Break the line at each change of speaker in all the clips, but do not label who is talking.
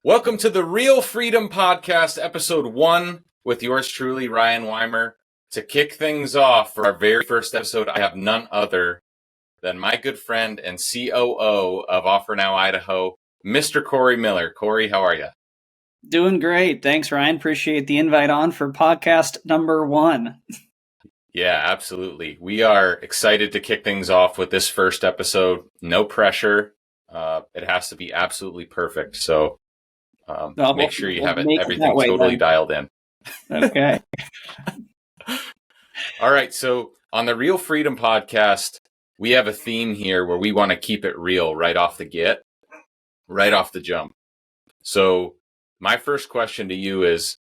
Welcome to the Real Freedom Podcast, episode 1, with yours truly, Ryan Weimer. To kick things off for our very first episode, I have none other than my good friend and COO of Offer Now, Idaho, Mr. Cory Miller. Cory, how are you?
Doing great. Thanks, Ryan. Appreciate the invite on for podcast number 1.
Yeah, absolutely. We are excited to kick things off with this first episode. No pressure. It has to be absolutely perfect. So make sure you have everything totally dialed in.
Okay.
All right. So on the Real Freedom Podcast, we have a theme here where we want to keep it real right off the jump. So my first question to you is,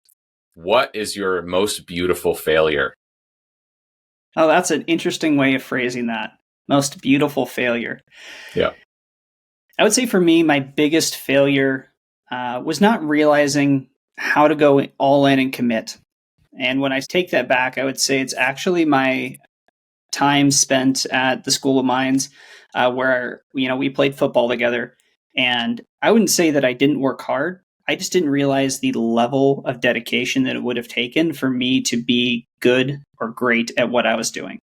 what is your most beautiful failure?
Oh, that's an interesting way of phrasing that. Most beautiful failure.
Yeah.
I would say for me, my biggest failure was not realizing how to go all in and commit. And when I take that back, I would say it's actually my time spent at the School of Mines, where we played football together. And I wouldn't say that I didn't work hard. I just didn't realize the level of dedication that it would have taken for me to be good or great at what I was doing.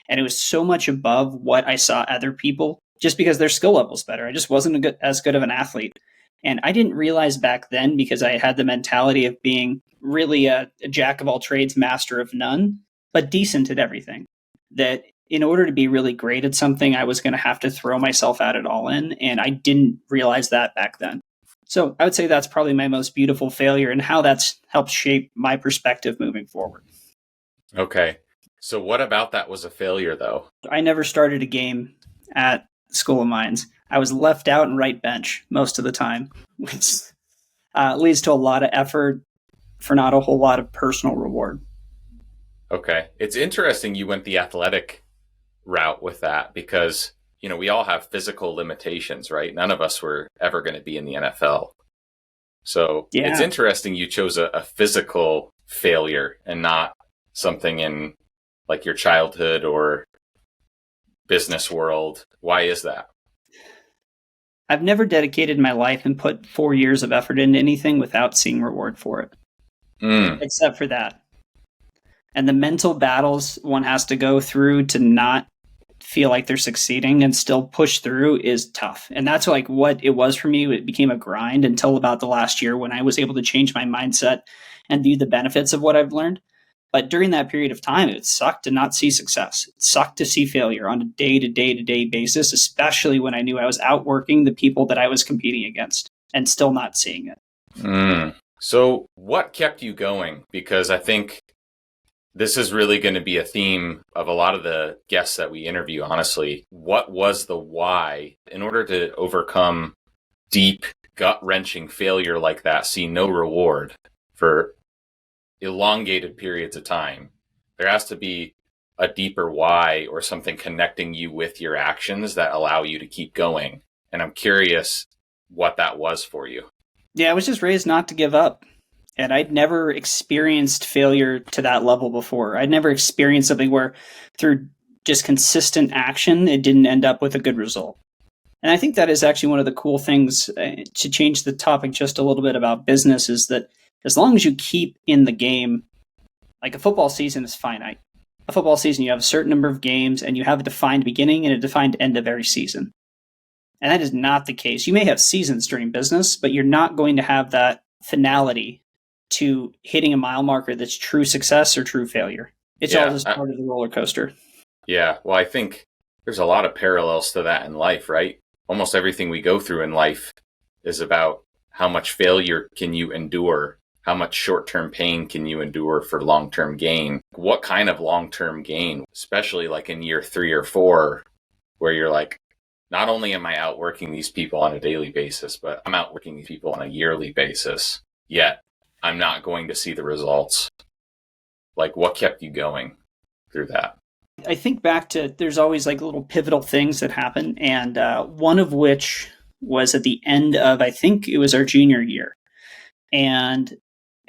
And it was so much above what I saw other people, just because their skill level's better. I just wasn't as good of an athlete. And I didn't realize back then, because I had the mentality of being really a jack of all trades, master of none, but decent at everything, that in order to be really great at something, I was going to have to throw myself at it all in. And I didn't realize that back then. So I would say that's probably my most beautiful failure and how that's helped shape my perspective moving forward.
Okay. So what about that was a failure, though?
I never started a game at School of Mines. I was left out and right bench most of the time, which leads to a lot of effort for not a whole lot of personal reward.
Okay. It's interesting you went the athletic route with that because, we all have physical limitations, right? None of us were ever going to be in the NFL. So It's interesting you chose a physical failure and not something in like your childhood or business world. Why is that?
I've never dedicated my life and put 4 years of effort into anything without seeing reward for it. Except for that. And the mental battles one has to go through to not feel like they're succeeding and still push through is tough. And that's like what it was for me. It became a grind until about the last year when I was able to change my mindset and view the benefits of what I've learned. But during that period of time, it sucked to not see success. It sucked to see failure on a day-to-day basis, especially when I knew I was outworking the people that I was competing against and still not seeing it.
So what kept you going? Because I think this is really going to be a theme of a lot of the guests that we interview, honestly. What was the why in order to overcome deep, gut-wrenching failure like that, see no reward for elongated periods of time? There has to be a deeper why or something connecting you with your actions that allow you to keep going. And I'm curious what that was for you.
Yeah, I was just raised not to give up. And I'd never experienced failure to that level before. I'd never experienced something where through just consistent action, it didn't end up with a good result. And I think that is actually one of the cool things to change the topic just a little bit about business is that as long as you keep in the game, like a football season is finite. A football season, you have a certain number of games and you have a defined beginning and a defined end of every season. And that is not the case. You may have seasons during business, but you're not going to have that finality to hitting a mile marker that's true success or true failure. It's all just part of the roller coaster.
Yeah, well, I think there's a lot of parallels to that in life, right? Almost everything we go through in life is about how much failure can you endure? How much short-term pain can you endure for long-term gain? What kind of long-term gain, especially like in year 3 or 4, where you're like, not only am I outworking these people on a daily basis, but I'm outworking these people on a yearly basis, yet I'm not going to see the results. Like, what kept you going through that?
I think back to, there's always like little pivotal things that happen. And one of which was at the end of, I think it was our junior year. And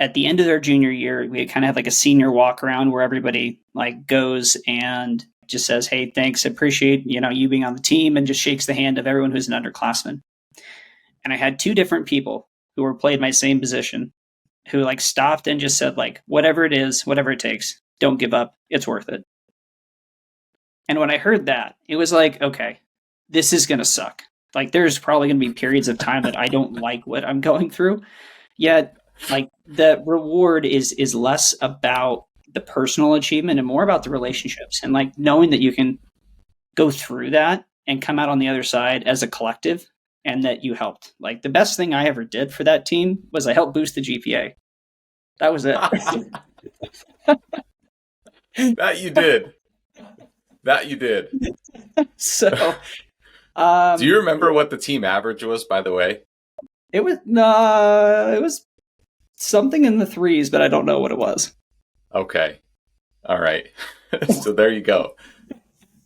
at the end of our junior year, we kind of have like a senior walk around where everybody like goes and just says, hey, thanks, appreciate, you being on the team, and just shakes the hand of everyone who's an underclassman. And I had 2 different people who played my same position, who like stopped and just said like, whatever it is, whatever it takes, don't give up. It's worth it. And when I heard that, it was like, okay, this is going to suck. Like there's probably going to be periods of time that I don't like what I'm going through. Yet like the reward is less about the personal achievement and more about the relationships, and like knowing that you can go through that and come out on the other side as a collective, and that you helped. Like the best thing I ever did for that team was I helped boost the GPA. That was it.
That you did. That you did.
So,
do you remember what the team average was, by the way?
It was it was something in the threes, but I don't know what it was.
Okay. All right. So there you go.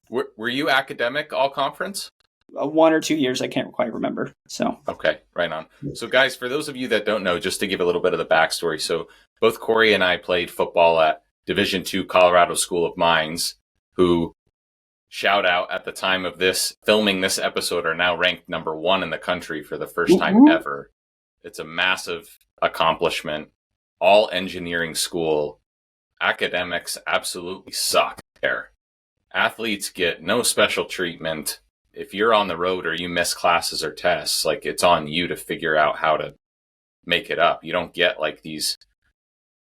Were you academic all conference?
1 or 2 years, I can't quite remember. So
okay, right on. So guys, for those of you that don't know, just to give a little bit of the backstory. So both Cory and I played football at Division II Colorado School of Mines, who, shout out, at the time of this filming this episode, are now ranked number 1 in the country for the first time ever. It's a massive accomplishment. All engineering school. Academics absolutely suck there. Athletes get no special treatment. If you're on the road or you miss classes or tests, like it's on you to figure out how to make it up. You don't get like these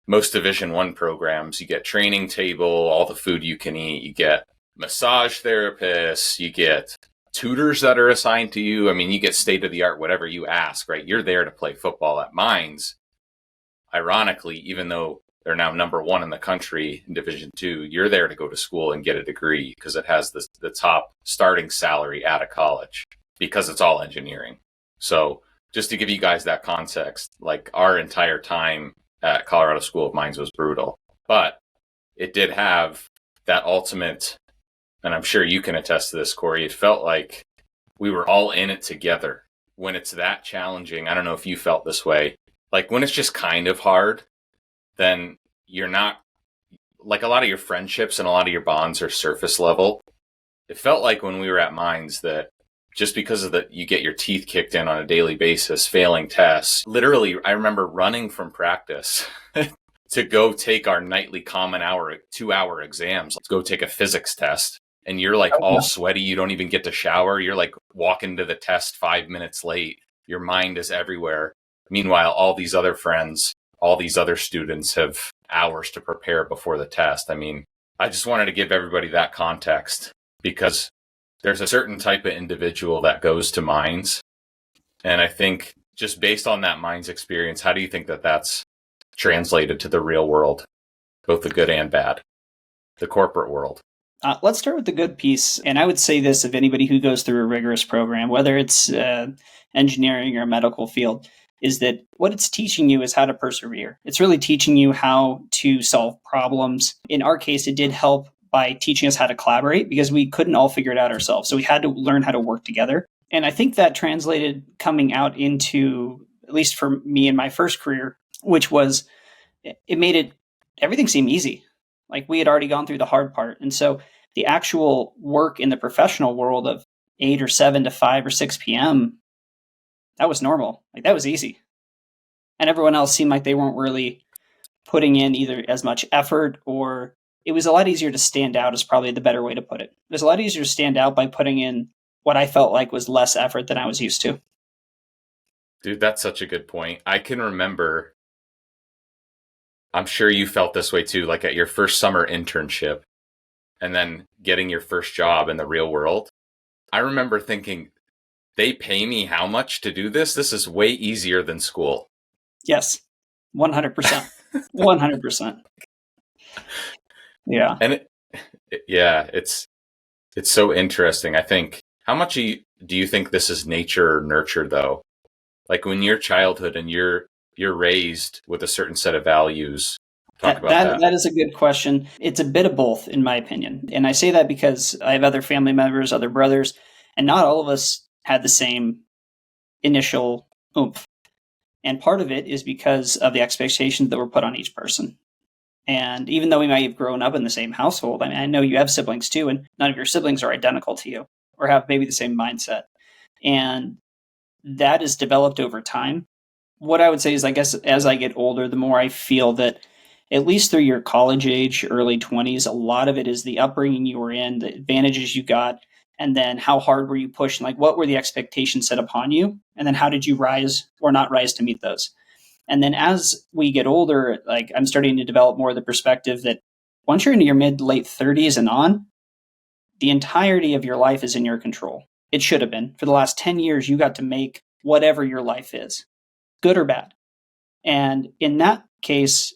most Division I programs. You get training table, all the food you can eat. You get massage therapists. You get tutors that are assigned to you. I mean, you get state of the art, whatever you ask, right? You're there to play football at Mines. Ironically, even though they're now number 1 in the country in Division II, you're there to go to school and get a degree because it has the top starting salary out of college because it's all engineering. So just to give you guys that context, like our entire time at Colorado School of Mines was brutal, but it did have that ultimate, and I'm sure you can attest to this, Cory, it felt like we were all in it together. When it's that challenging, I don't know if you felt this way, like when it's just kind of hard, then you're not, like a lot of your friendships and a lot of your bonds are surface level. It felt like when we were at Mines that just because of that, you get your teeth kicked in on a daily basis, failing tests. Literally, I remember running from practice to go take our nightly common hour, 2-hour exams. Let's go take a physics test. And you're like all sweaty. You don't even get to shower. You're like walking to the test 5 minutes late. Your mind is everywhere. Meanwhile, all these other friends, all these other students have hours to prepare before the test. I mean, I just wanted to give everybody that context because there's a certain type of individual that goes to Mines. And I think just based on that Mines experience, how do you think that that's translated to the real world, both the good and bad, the corporate world?
Let's start with the good piece. And I would say this of anybody who goes through a rigorous program, whether it's engineering or medical field, is that what it's teaching you is how to persevere. It's really teaching you how to solve problems. In our case, it did help by teaching us how to collaborate because we couldn't all figure it out ourselves. So we had to learn how to work together. And I think that translated coming out into, at least for me in my first career, which was, it made everything seem easy. Like we had already gone through the hard part. And so the actual work in the professional world of 8 or 7 to 5 or 6 p.m., that was normal. Like that was easy. And everyone else seemed like they weren't really putting in either as much effort, or it was a lot easier to stand out is probably the better way to put it. It was a lot easier to stand out by putting in what I felt like was less effort than I was used to.
Dude, that's such a good point. I can remember, I'm sure you felt this way too, like at your first summer internship and then getting your first job in the real world. I remember thinking, they pay me how much to do this? This is way easier than school.
Yes, 100%. 100%. Yeah.
And it's so interesting. I think, how much do you think this is nature or nurture though? Like when you're childhood and you're raised with a certain set of values. Talk about that.
That is a good question. It's a bit of both, in my opinion. And I say that because I have other family members, other brothers, and not all of us had the same initial oomph. And part of it is because of the expectations that were put on each person. And even though we might have grown up in the same household, I mean, I know you have siblings too, and none of your siblings are identical to you or have maybe the same mindset. And that is developed over time. what I would say is, I guess, as I get older, the more I feel that, at least through your college age, early 20s, a lot of it is the upbringing you were in, the advantages you got, and then how hard were you pushed? Like, what were the expectations set upon you? And then how did you rise or not rise to meet those? And then as we get older, like, I'm starting to develop more of the perspective that once you're into your mid late 30s and on, the entirety of your life is in your control. It should have been. For the last 10 years, you got to make whatever your life is, good or bad. And in that case,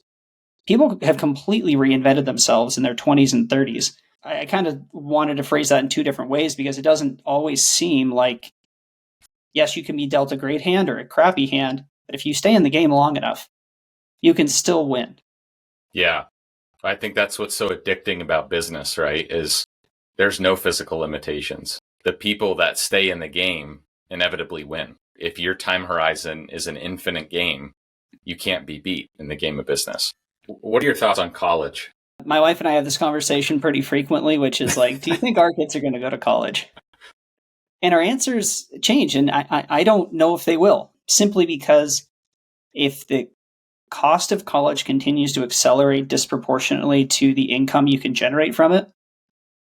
people have completely reinvented themselves in their 20s and 30s. I kind of wanted to phrase that in two different ways because it doesn't always seem like, yes, you can be dealt a great hand or a crappy hand, but if you stay in the game long enough, you can still win.
Yeah. I think that's what's so addicting about business, right? Is there's no physical limitations. The people that stay in the game inevitably win. If your time horizon is an infinite game, you can't be beat in the game of business. What are your thoughts on college?
My wife and I have this conversation pretty frequently, which is like, do you think our kids are going to go to college? And our answers change, and I don't know if they will, simply because if the cost of college continues to accelerate disproportionately to the income you can generate from it,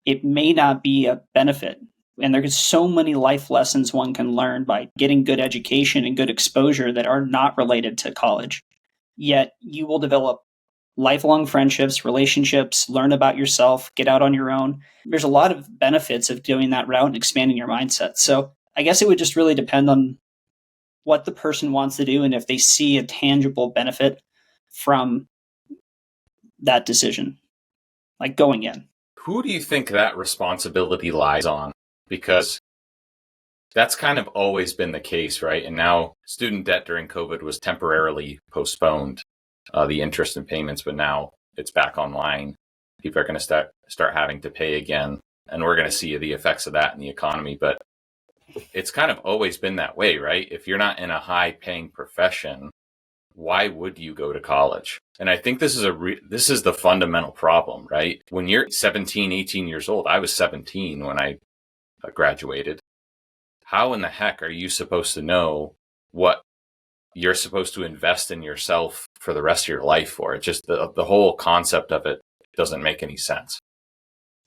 it may not be a benefit. And there's so many life lessons one can learn by getting good education and good exposure that are not related to college. Yet you will develop lifelong friendships, relationships, learn about yourself, get out on your own. There's a lot of benefits of doing that route and expanding your mindset. So I guess it would just really depend on what the person wants to do and if they see a tangible benefit from that decision, like going in.
Who do you think that responsibility lies on? Because that's kind of always been the case, right? And now student debt during COVID was temporarily postponed, the interest and payments, but now it's back online. People are going to start having to pay again, and we're going to see the effects of that in the economy. But it's kind of always been that way, right? If you're not in a high-paying profession, why would you go to college? And I think this is the fundamental problem, right? When you're 17, 18 years old, I was 17 when I graduated. How in the heck are you supposed to know what you're supposed to invest in yourself for the rest of your life for? It just, the whole concept of it doesn't make any sense.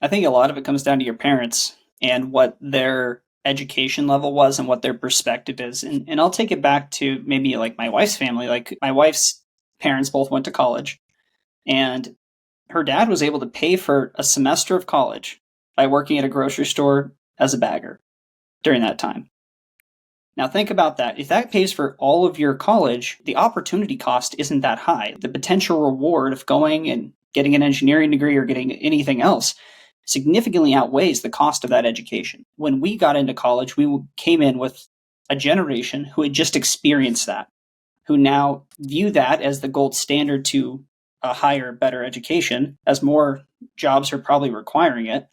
I think a lot of it comes down to your parents and what their education level was and what their perspective is. And I'll take it back to maybe like my wife's family. Like, my wife's parents both went to college, and her dad was able to pay for a semester of college by working at a grocery store as a bagger during that time. Now think about that. If that pays for all of your college, the opportunity cost isn't that high. The potential reward of going and getting an engineering degree or getting anything else significantly outweighs the cost of that education. When we got into college, we came in with a generation who had just experienced that, who now view that as the gold standard to a higher, better education, as more jobs are probably requiring it.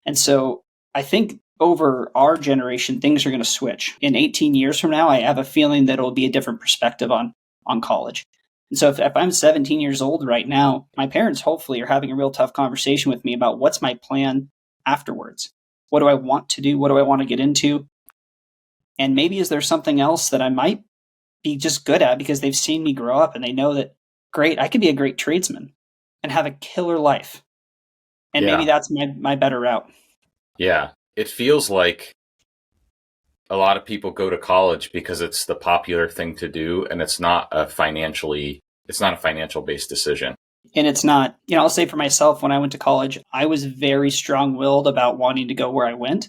And so I think over our generation, things are going to switch. In 18 years from now, I have a feeling that it'll be a different perspective on college. And so if I'm 17 years old right now, my parents hopefully are having a real tough conversation with me about what's my plan afterwards. What do I want to do? What do I want to get into? And maybe is there something else that I might be just good at because they've seen me grow up and they know that, great, I could be a great tradesman and have a killer life. And maybe that's my better route.
Yeah. It feels like a lot of people go to college because it's the popular thing to do, and it's not a financial based decision.
And it's not, I'll say for myself, when I went to college, I was very strong willed about wanting to go where I went.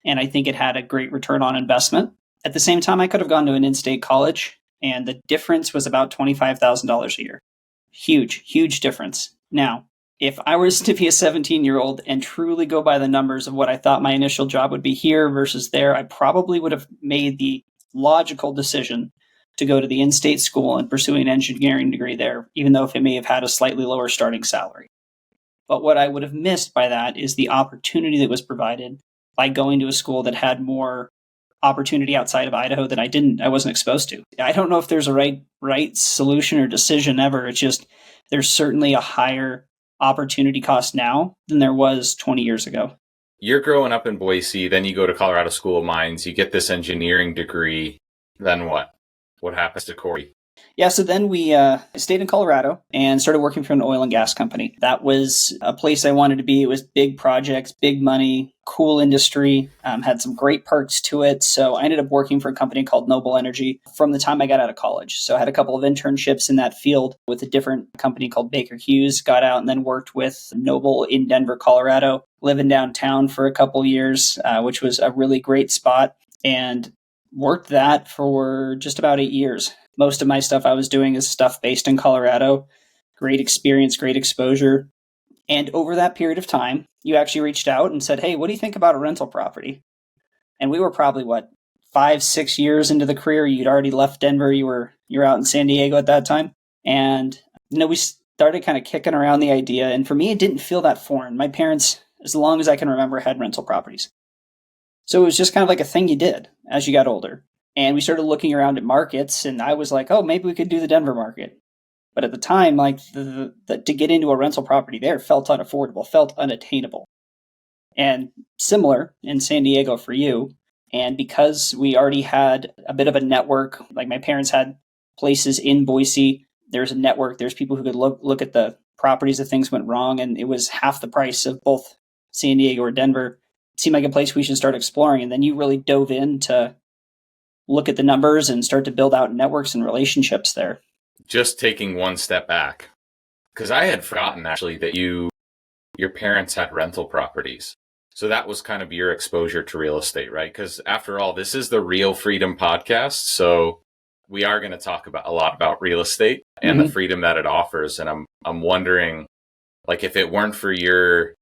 And I think it had a great return on investment. At the same time, I could have gone to an in-state college, and the difference was about $25,000 a year. Huge, huge difference. Now, if I was to be a 17-year-old and truly go by the numbers of what I thought my initial job would be here versus there, I probably would have made the logical decision to go to the in-state school and pursue an engineering degree there, even though if it may have had a slightly lower starting salary. But what I would have missed by that is the opportunity that was provided by going to a school that had more opportunity outside of Idaho that I wasn't exposed to. I don't know if there's a right solution or decision ever. It's just, there's certainly a higher opportunity cost now than there was 20 years ago.
You're growing up in Boise, then you go to Colorado School of Mines, you get this engineering degree, then what? What happens to Cory?
Yeah, so then we stayed in Colorado and started working for an oil and gas company. That was a place I wanted to be. It was big projects, big money, cool industry, had some great perks to it. So I ended up working for a company called Noble Energy from the time I got out of college. So I had a couple of internships in that field with a different company called Baker Hughes, got out and then worked with Noble in Denver, Colorado, living downtown for a couple years, which was a really great spot. And worked that for just about 8 years. Most of my stuff I was doing is stuff based in Colorado. Great experience, great exposure. And over that period of time, you actually reached out and said, "Hey, what do you think about a rental property?" And we were probably 5, 6 years into the career. You'd already left Denver. You were out in San Diego at that time. And we started kind of kicking around the idea. And for me, it didn't feel that foreign. My parents, as long as I can remember, had rental properties. So it was just kind of like a thing you did as you got older. And we started looking around at markets, and I was like, oh, maybe we could do the Denver market. But at the time, like to get into a rental property there felt unaffordable, felt unattainable. And similar in San Diego for you. And because we already had a bit of a network, like my parents had places in Boise, there's a network, there's people who could look at the properties if things went wrong, and it was half the price of both San Diego or Denver. It seemed like a place we should start exploring. And then you really dove in to look at the numbers and start to build out networks and relationships there.
Just taking one step back, because I had forgotten actually that your parents had rental properties. So that was kind of your exposure to real estate, right? Because after all, this is the Real Freedom podcast. So we are going to talk about a lot about real estate and the freedom that it offers. And I'm wondering, like, if it weren't for your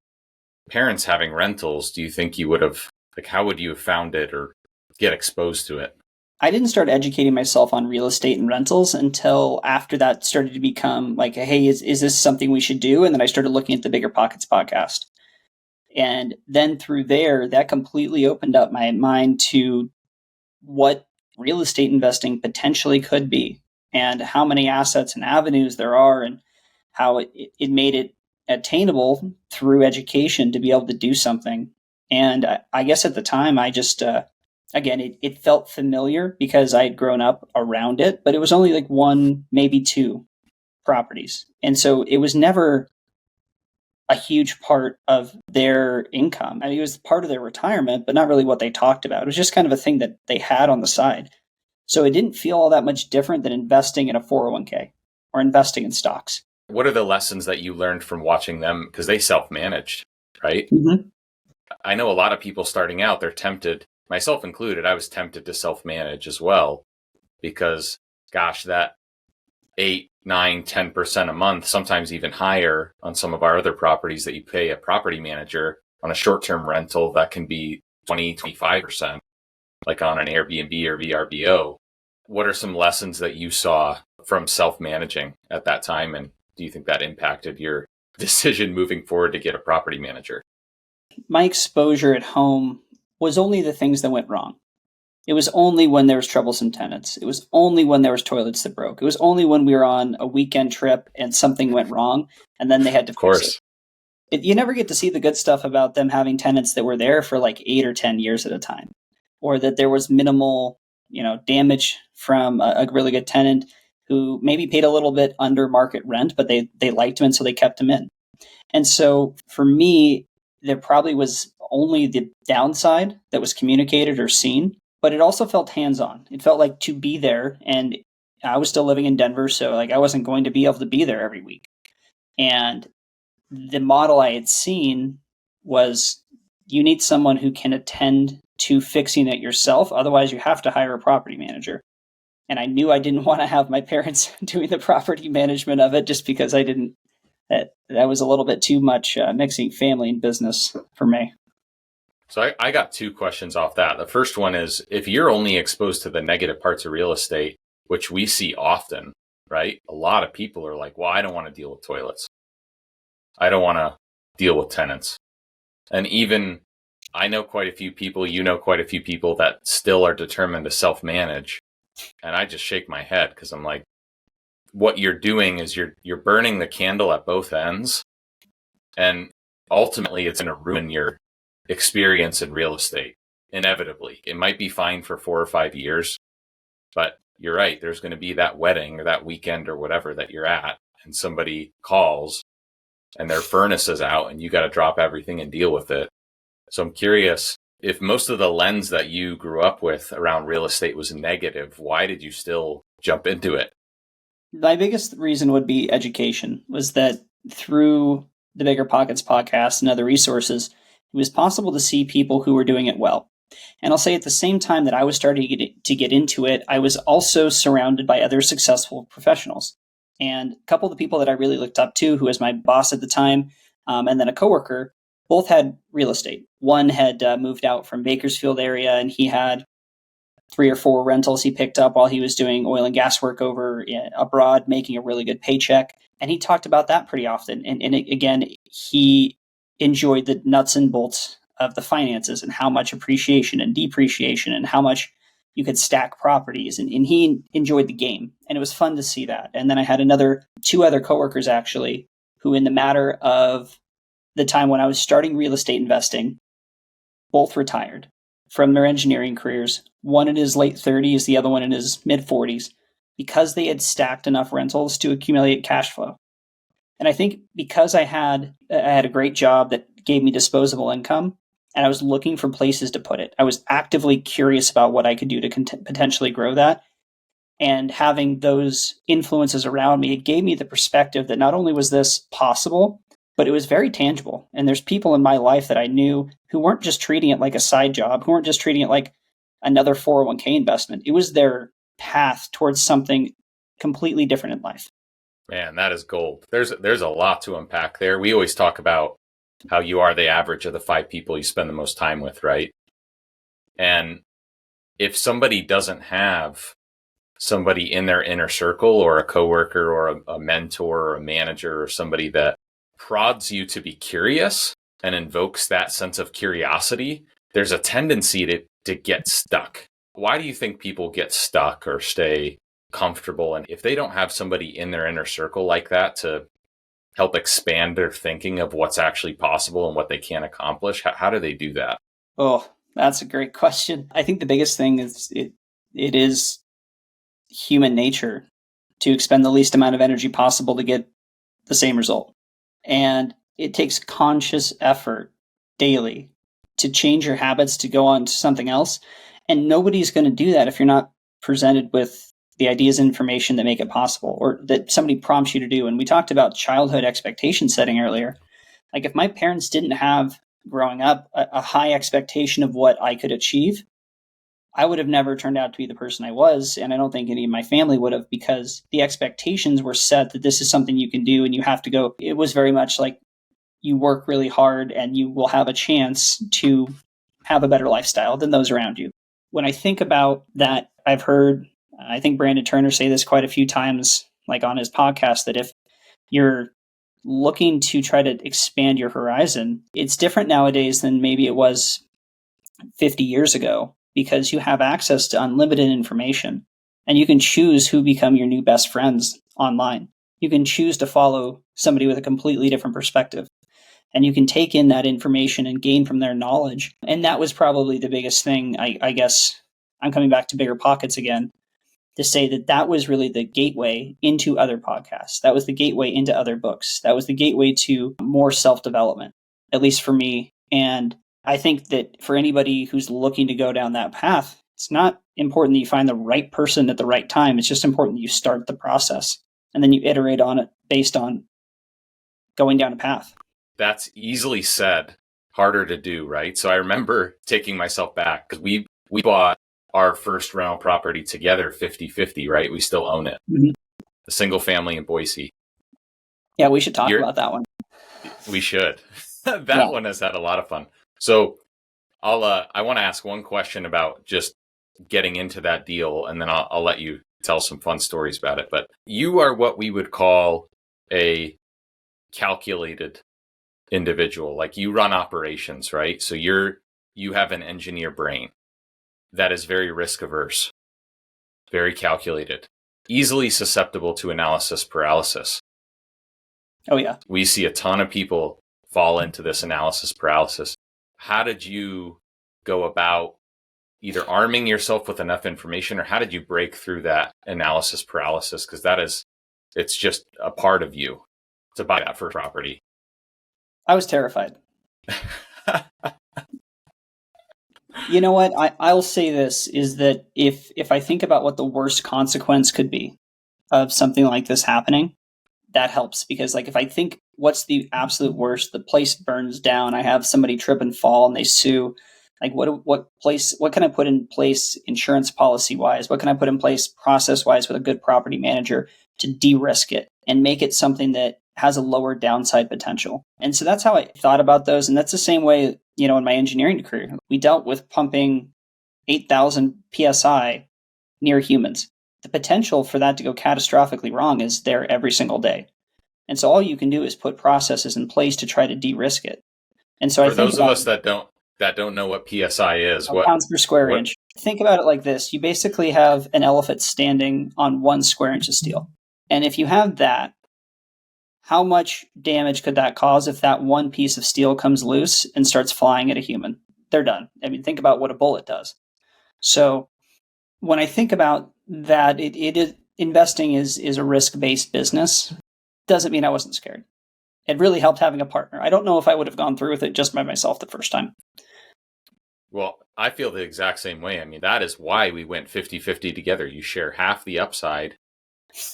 parents having rentals, do you think you would have, like, how would you have found it or get exposed to it?
I didn't start educating myself on real estate and rentals until after that started to become like, hey, is this something we should do? And then I started looking at the Bigger Pockets podcast. And then through there, that completely opened up my mind to what real estate investing potentially could be and how many assets and avenues there are and how it made it attainable through education to be able to do something. And I guess at the time, I just, again, it felt familiar because I had grown up around it, but it was only like one, maybe two properties. And so it was never a huge part of their income. I mean, it was part of their retirement, but not really what they talked about. It was just kind of a thing that they had on the side. So it didn't feel all that much different than investing in a 401k or investing in stocks.
What are the lessons that you learned from watching them? Because they self-managed, right?
Mm-hmm.
I know a lot of people starting out, they're tempted, myself included, I was tempted to self-manage as well because, gosh, that 8, 9, 10% a month, sometimes even higher on some of our other properties that you pay a property manager on a short-term rental, that can be 20, 25%, like on an Airbnb or VRBO. What are some lessons that you saw from self-managing at that time? And do you think that impacted your decision moving forward to get a property manager?
My exposure at home was only the things that went wrong. It was only when there was troublesome tenants. It was only when there was toilets that broke. It was only when we were on a weekend trip and something went wrong and then they had to fix it. You never get to see the good stuff about them having tenants that were there for like 8 or 10 years at a time, or that there was minimal, damage from a really good tenant who maybe paid a little bit under market rent, but they liked him and so they kept him in. And so for me, there probably was only the downside that was communicated or seen, but it also felt hands-on. It felt like to be there, and I was still living in Denver, so like I wasn't going to be able to be there every week. And the model I had seen was you need someone who can attend to fixing it yourself. Otherwise, you have to hire a property manager. And I knew I didn't want to have my parents doing the property management of it just because I didn't. That was a little bit too much mixing family and business for me.
So I got two questions off that. The first one is, if you're only exposed to the negative parts of real estate, which we see often, right? A lot of people are like, well, I don't want to deal with toilets. I don't want to deal with tenants. And even I know quite a few people, you know quite a few people that still are determined to self-manage. And I just shake my head because I'm like, what you're doing is you're burning the candle at both ends. And ultimately, it's going to ruin your experience in real estate, inevitably. It might be fine for 4 or 5 years, but you're right. There's going to be that wedding or that weekend or whatever that you're at, and somebody calls and their furnace is out and you got to drop everything and deal with it. So I'm curious, if most of the lens that you grew up with around real estate was negative, why did you still jump into it?
My biggest reason would be education, was that through the Bigger Pockets podcast and other resources, it was possible to see people who were doing it well. And I'll say at the same time that I was starting to get into it, I was also surrounded by other successful professionals. And a couple of the people that I really looked up to, who was my boss at the time, and then a coworker, both had real estate. One had moved out from Bakersfield area, and he had 3 or 4 rentals he picked up while he was doing oil and gas work over abroad, making a really good paycheck. And he talked about that pretty often. And again, he enjoyed the nuts and bolts of the finances and how much appreciation and depreciation and how much you could stack properties. And he enjoyed the game. And it was fun to see that. And then I had 2 other coworkers actually, who in the matter of the time when I was starting real estate investing, both retired from their engineering careers, one in his late 30s, the other one in his mid 40s, because they had stacked enough rentals to accumulate cash flow. And I think because I had a great job that gave me disposable income, and I was looking for places to put it, I was actively curious about what I could do to potentially grow that. And having those influences around me, it gave me the perspective that not only was this possible, but it was very tangible. And there's people in my life that I knew who weren't just treating it like a side job, who weren't just treating it like another 401k investment. It was their path towards something completely different in life.
Man, that is gold. There's a lot to unpack there. We always talk about how you are the average of the 5 people you spend the most time with, right? And if somebody doesn't have somebody in their inner circle or a coworker or a mentor or a manager or somebody that prods you to be curious and invokes that sense of curiosity, there's a tendency to get stuck. Why do you think people get stuck or stay comfortable? And if they don't have somebody in their inner circle like that to help expand their thinking of what's actually possible and what they can accomplish, how do they do that?
Oh, that's a great question. I think the biggest thing is it is human nature to expend the least amount of energy possible to get the same result. And it takes conscious effort daily to change your habits to go on to something else. And nobody's going to do that if you're not presented with the ideas and information that make it possible, or that somebody prompts you to do. And we talked about childhood expectation setting earlier. Like if my parents didn't have growing up a high expectation of what I could achieve, I would have never turned out to be the person I was. And I don't think any of my family would have, because the expectations were set that this is something you can do and you have to go. It was very much like you work really hard and you will have a chance to have a better lifestyle than those around you. When I think about that, I've heard, I think Brandon Turner say this quite a few times, like on his podcast, that if you're looking to try to expand your horizon, it's different nowadays than maybe it was 50 years ago, because you have access to unlimited information and you can choose who become your new best friends online. You can choose to follow somebody with a completely different perspective, and you can take in that information and gain from their knowledge. And that was probably the biggest thing. I guess I'm coming back to Bigger Pockets again to say that that was really the gateway into other podcasts. That was the gateway into other books. That was the gateway to more self-development, at least for me. And I think that for anybody who's looking to go down that path, it's not important that you find the right person at the right time. It's just important that you start the process and then you iterate on it based on going down a path.
That's easily said, harder to do, right? So I remember taking myself back because we bought our first rental property together 50-50, right? We still own it.
Mm-hmm.
A single family in Boise.
Yeah, we should talk about that one.
We should. That one has had a lot of fun. So I want to ask one question about just getting into that deal, and then I'll let you tell some fun stories about it. But you are what we would call a calculated individual. Like you run operations, right? So you have an engineer brain that is very risk averse, very calculated, easily susceptible to analysis paralysis.
Oh yeah.
We see a ton of people fall into this analysis paralysis. How did you go about either arming yourself with enough information, or how did you break through that analysis paralysis? Because it's just a part of you to buy that first property.
I was terrified. You know what? I'll say this is that if I think about what the worst consequence could be of something like this happening, that helps, because like if I think what's the absolute worst, the place burns down, I have somebody trip and fall and they sue. Like what can I put in place insurance policy wise? What can I put in place process wise with a good property manager to de-risk it and make it something that has a lower downside potential? And so that's how I thought about those. And that's the same way, in my engineering career, we dealt with pumping 8,000 PSI near humans. The potential for that to go catastrophically wrong is there every single day. And so all you can do is put processes in place to try to de-risk it. And so I
For
think
those of us that don't know what PSI is, what
pounds per square inch. Think about it like this. You basically have an elephant standing on 1 square inch of steel. And if you have that, how much damage could that cause if that one piece of steel comes loose and starts flying at a human? They're done. I mean, think about what a bullet does. So when I think about that, it is investing is a risk-based business. Doesn't mean I wasn't scared. It really helped having a partner. I don't know if I would have gone through with it just by myself the first time.
Well, I feel the exact same way. I mean, that is why we went 50-50 together. You share half the upside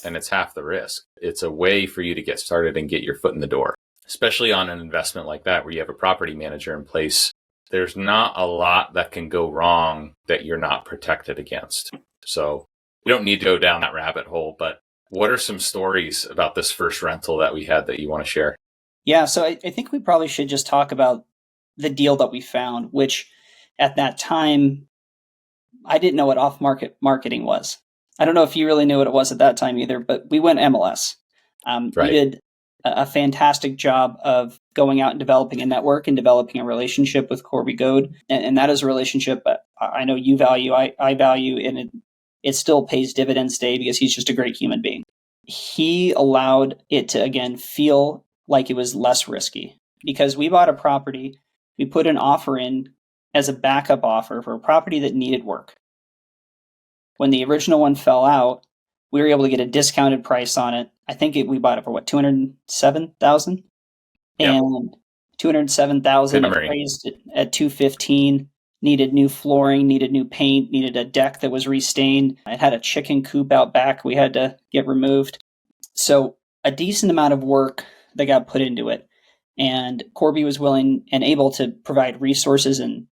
and it's half the risk. It's a way for you to get started and get your foot in the door, especially on an investment like that where you have a property manager in place. There's not a lot that can go wrong that you're not protected against. So we don't need to go down that rabbit hole, but what are some stories about this first rental that we had that you want to share?
Yeah, so I think we probably should just talk about the deal that we found, which at that time, I didn't know what off-market marketing was. I don't know if you really knew what it was at that time either, but we went MLS.
Right.
We did a fantastic job of going out and developing a network and developing a relationship with Cory. And that is a relationship I know you value, I value, and it still pays dividends today because he's just a great human being. He allowed it to, again, feel like it was less risky because we bought a property, we put an offer in as a backup offer for a property that needed work. When the original one fell out, we were able to get a discounted price on it. I think we bought it for what, $207,000, and $207,000 appraised at $215,000. Needed new flooring, needed new paint, needed a deck that was restained. It had a chicken coop out back we had to get removed. So a decent amount of work that got put into it. And Corby was willing and able to provide resources and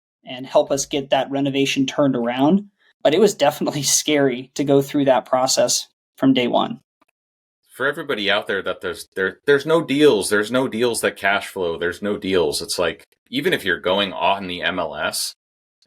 help us get that renovation turned around. But it was definitely scary to go through that process from day one.
For everybody out there that there's no deals. There's no deals that cash flow. There's no deals. It's like, even if you're going on the MLS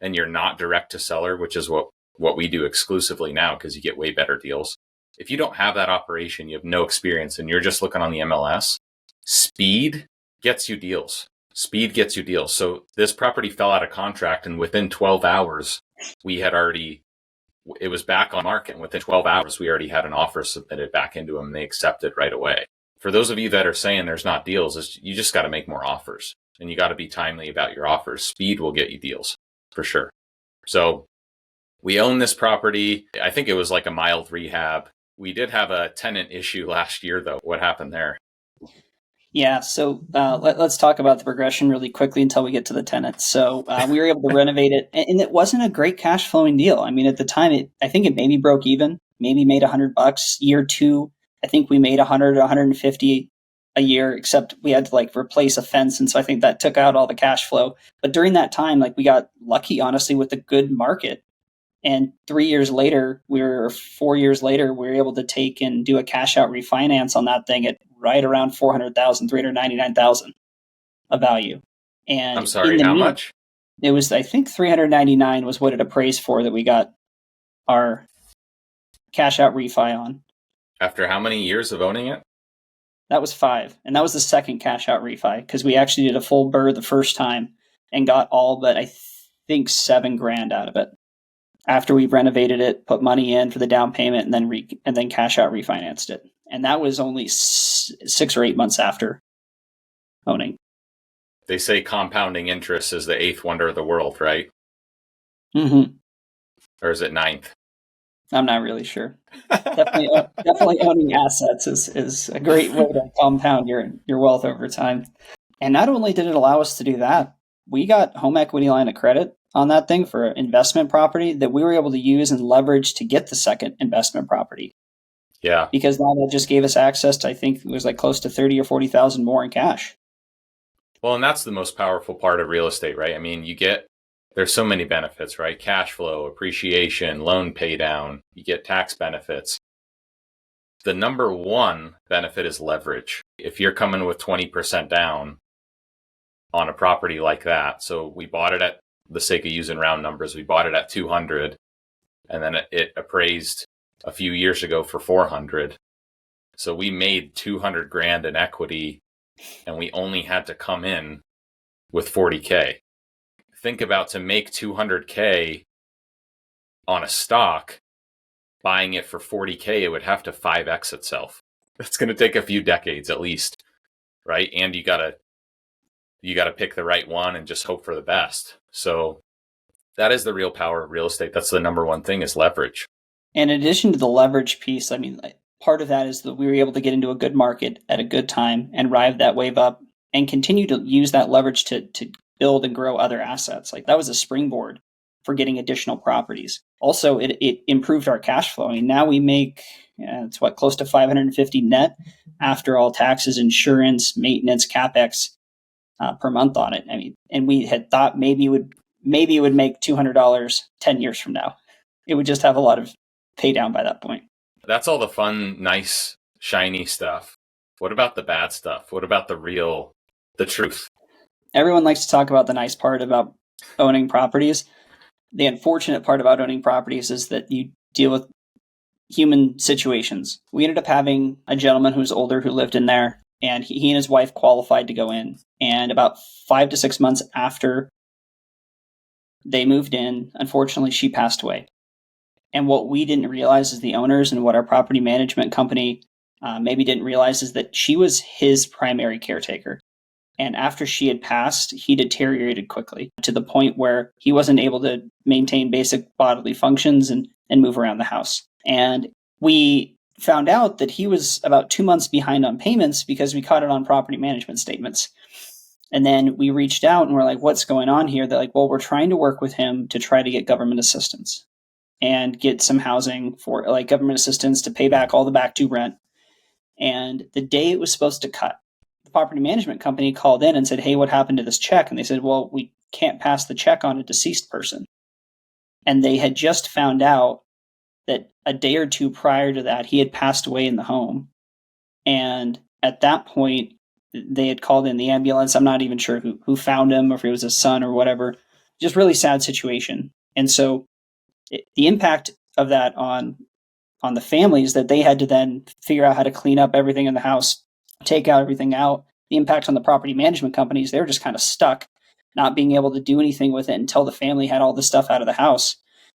and you're not direct to seller, which is what we do exclusively now because you get way better deals. If you don't have that operation, you have no experience, and you're just looking on the MLS, speed gets you deals. Speed gets you deals. So this property fell out of contract, and within 12 hours, it was back on market. And within 12 hours, we already had an offer submitted back into them, and they accepted right away. For those of you that are saying there's not deals, you just got to make more offers, and you got to be timely about your offers. Speed will get you deals for sure. So we own this property. I think it was like a mild rehab. We did have a tenant issue last year, though. What happened there?
Yeah, so let's talk about the progression really quickly until we get to the tenants. So we were able to renovate it, and it wasn't a great cash flowing deal. I mean, at the time, I think it maybe broke even, maybe made $100. Year two, I think we made 100 or 150 a year, except we had to replace a fence, and so I think that took out all the cash flow. But during that time, we got lucky, honestly, with the good market. And 4 years later, we were able to take and do a cash out refinance on that thing at right around $400,000, $399,000 of value. And
I'm sorry, how much?
It was, I think, $399 was what it appraised for that we got our cash out refi on.
After how many years of owning it?
That was 5, and that was the second cash out refi because we actually did a full burr the first time and got all but I think $7,000 out of it. After we renovated it, put money in for the down payment, and then cash out refinanced it. And that was only 6 or 8 months after owning.
They say compounding interest is the eighth wonder of the world, right?
Mm-hmm.
or is it ninth?
I'm not really sure. Definitely owning assets is a great way to compound your wealth over time. And not only did it allow us to do that, we got home equity line of credit on that thing for investment property that we were able to use and leverage to get the second investment property.
Yeah.
Because now that just gave us access to, I think it was like close to 30 or 40,000 more in cash.
Well, and that's the most powerful part of real estate, right? I mean, there's so many benefits, right? Cash flow, appreciation, loan pay down, you get tax benefits. The number one benefit is leverage. If you're coming with 20% down on a property like that, so we bought it at the sake of using round numbers, we bought it at 200 and then it appraised a few years ago for 400. So we made 200 grand in equity and we only had to come in with 40K. Think about to make 200K on a stock, buying it for 40K, it would have to 5x itself. That's going to take a few decades at least, right? And you got to pick the right one and just hope for the best. So that is the real power of real estate. That's the number one thing is leverage.
And in addition to the leverage piece, I mean, part of that is that we were able to get into a good market at a good time and ride that wave up and continue to use that leverage to build and grow other assets. Like that was a springboard for getting additional properties. Also, it improved our cash flow. I mean, now we make it's close to 550 net after all taxes, insurance, maintenance, capex per month on it. I mean, and we had thought maybe it would make $200 10 years from now. It would just have a lot of pay down by that point.
That's all the fun, nice, shiny stuff. What about the bad stuff? What about the truth?
Everyone likes to talk about the nice part about owning properties. The unfortunate part about owning properties is that you deal with human situations. We ended up having a gentleman who was older who lived in there, and he and his wife qualified to go in. And about 5 to 6 months after they moved in, unfortunately, she passed away. And what we didn't realize as the owners and what our property management company maybe didn't realize is that she was his primary caretaker. And after she had passed, he deteriorated quickly to the point where he wasn't able to maintain basic bodily functions and move around the house. And we found out that he was about 2 months behind on payments because we caught it on property management statements. And then we reached out and we're like, what's going on here? They're like, well, we're trying to work with him to try to get government assistance and get some housing for like government assistance to pay back all the back due rent. And the day it was supposed to cut, the property management company called in and said, hey, what happened to this check? And they said, well, we can't pass the check on a deceased person. And they had just found out that a day or two prior to that, he had passed away in the home. And at that point, they had called in the ambulance. I'm not even sure who found him or if it was his son or whatever. Just really sad situation. And so the impact of that on the families that they had to then figure out how to clean up everything in the house, take out everything out. The impact on the property management companies, they were just kind of stuck, not being able to do anything with it until the family had all this stuff out of the house.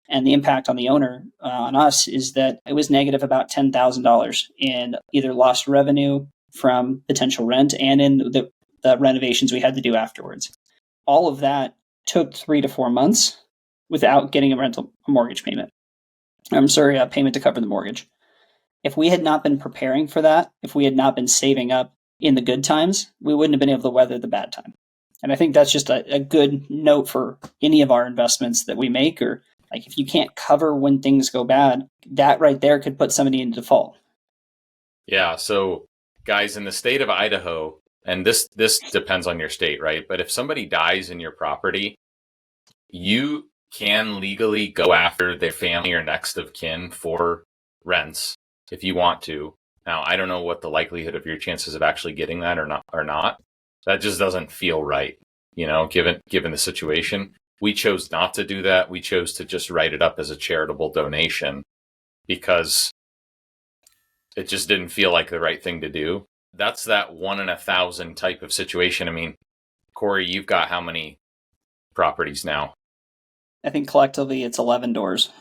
And the impact on the owner, on us, is that it was negative about $10,000 in either lost revenue from potential rent and in the renovations we had to do afterwards. All of that took 3 to 4 months without getting a mortgage payment. A payment to cover the mortgage. If we had not been preparing for that, if we had not been saving up in the good times, we wouldn't have been able to weather the bad time. And I think that's just a good note for any of our investments that we make, or like if you can't cover when things go bad, that right there could put somebody in default.
Yeah. So guys, in the state of Idaho, and this depends on your state, right? But if somebody dies in your property, you can legally go after their family or next of kin for rents if you want to. Now, I don't know what the likelihood of your chances of actually getting that or not. That just doesn't feel right, given the situation. We chose not to do that. We chose to just write it up as a charitable donation because it just didn't feel like the right thing to do. That's that 1 in 1,000 type of situation. I mean, Cory, you've got how many properties now?
I think collectively it's 11 doors.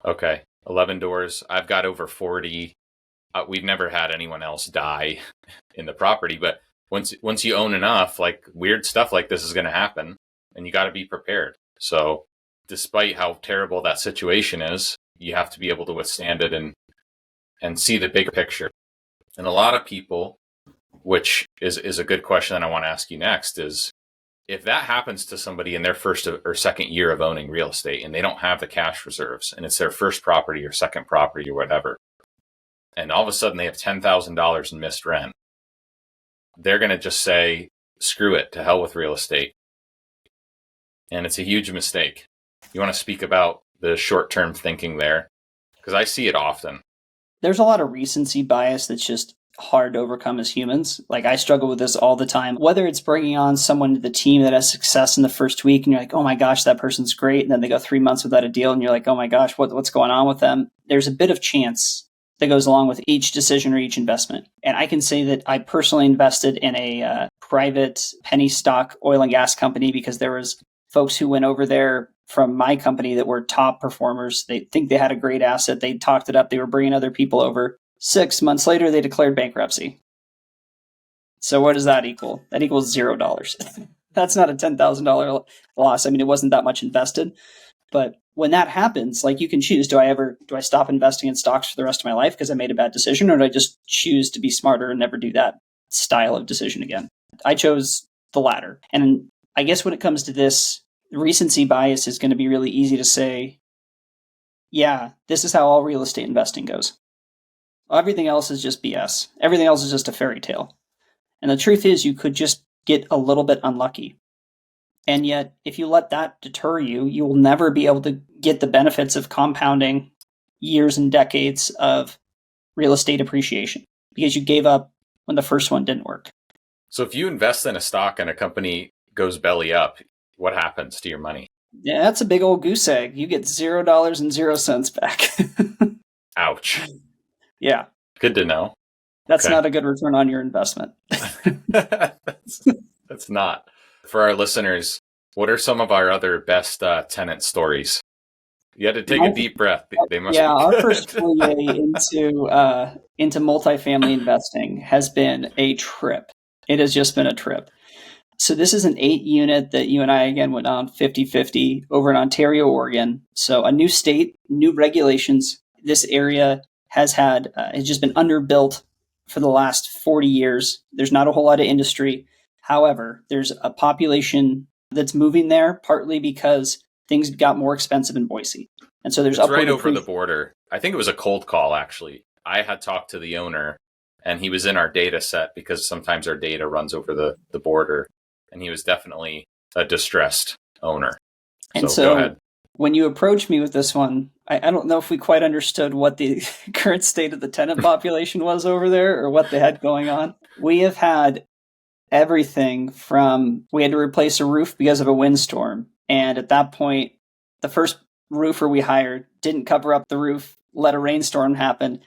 Okay, 11 doors. I've got over 40. We've never had anyone else die in the property, but once you own enough, like weird stuff like this is going to happen, and you got to be prepared. So despite how terrible that situation is, you have to be able to withstand it and see the bigger picture. And a lot of people, which is a good question that I want to ask you next, is if that happens to somebody in their first or second year of owning real estate and they don't have the cash reserves and it's their first property or second property or whatever, and all of a sudden they have $10,000 in missed rent, they're going to just say, screw it, to hell with real estate. And it's a huge mistake. You want to speak about the short-term thinking there? Because I see it often.
There's a lot of recency bias that's just hard to overcome as humans. Like, I struggle with this all the time, whether it's bringing on someone to the team that has success in the first week and you're like, oh my gosh, that person's great. And then they go 3 months without a deal and you're like, oh my gosh, what's going on with them? There's a bit of chance that goes along with each decision or each investment. And I can say that I personally invested in a private penny stock oil and gas company because there was folks who went over there from my company that were top performers. They think they had a great asset. They talked it up. They were bringing other people over. 6 months later, they declared bankruptcy. So what does that equal? That equals $0. That's not a $10,000 loss. I mean, it wasn't that much invested. But when that happens, like, you can choose, do I stop investing in stocks for the rest of my life because I made a bad decision, or do I just choose to be smarter and never do that style of decision again? I chose the latter. And I guess when it comes to this, recency bias is going to be really easy to say, yeah, this is how all real estate investing goes. Everything else is just BS. Everything else is just a fairy tale. And the truth is, you could just get a little bit unlucky. And yet, if you let that deter you, you will never be able to get the benefits of compounding years and decades of real estate appreciation because you gave up when the first one didn't work.
So if you invest in a stock and a company goes belly up, what happens to your money?
Yeah, that's a big old goose egg. You get $0.00 back.
Ouch.
Yeah.
Good to know.
That's
Okay.
not a good return on your investment.
That's not. For our listeners, what are some of our other best tenant stories? You had to take a deep breath. They must.
Yeah,
be
our
good.
first foray into multifamily investing has been a trip. It has just been a trip. So this is an 8-unit that you and I, again, went on 50-50 over in Ontario, Oregon. So a new state, new regulations. This area has just been underbuilt for the last 40 years. There's not a whole lot of industry. However, there's a population that's moving there, partly because things got more expensive in Boise. And so there's
It's right over the border. I think it was a cold call, actually. I had talked to the owner, and he was in our data set because sometimes our data runs over the border. And he was definitely a distressed owner.
And
so go ahead.
When you approached me with this one, I don't know if we quite understood what the current state of the tenant population was over there or what they had going on. We have had everything from, we had to replace a roof because of a windstorm. And at that point, the first roofer we hired didn't cover up the roof, let a rainstorm happen.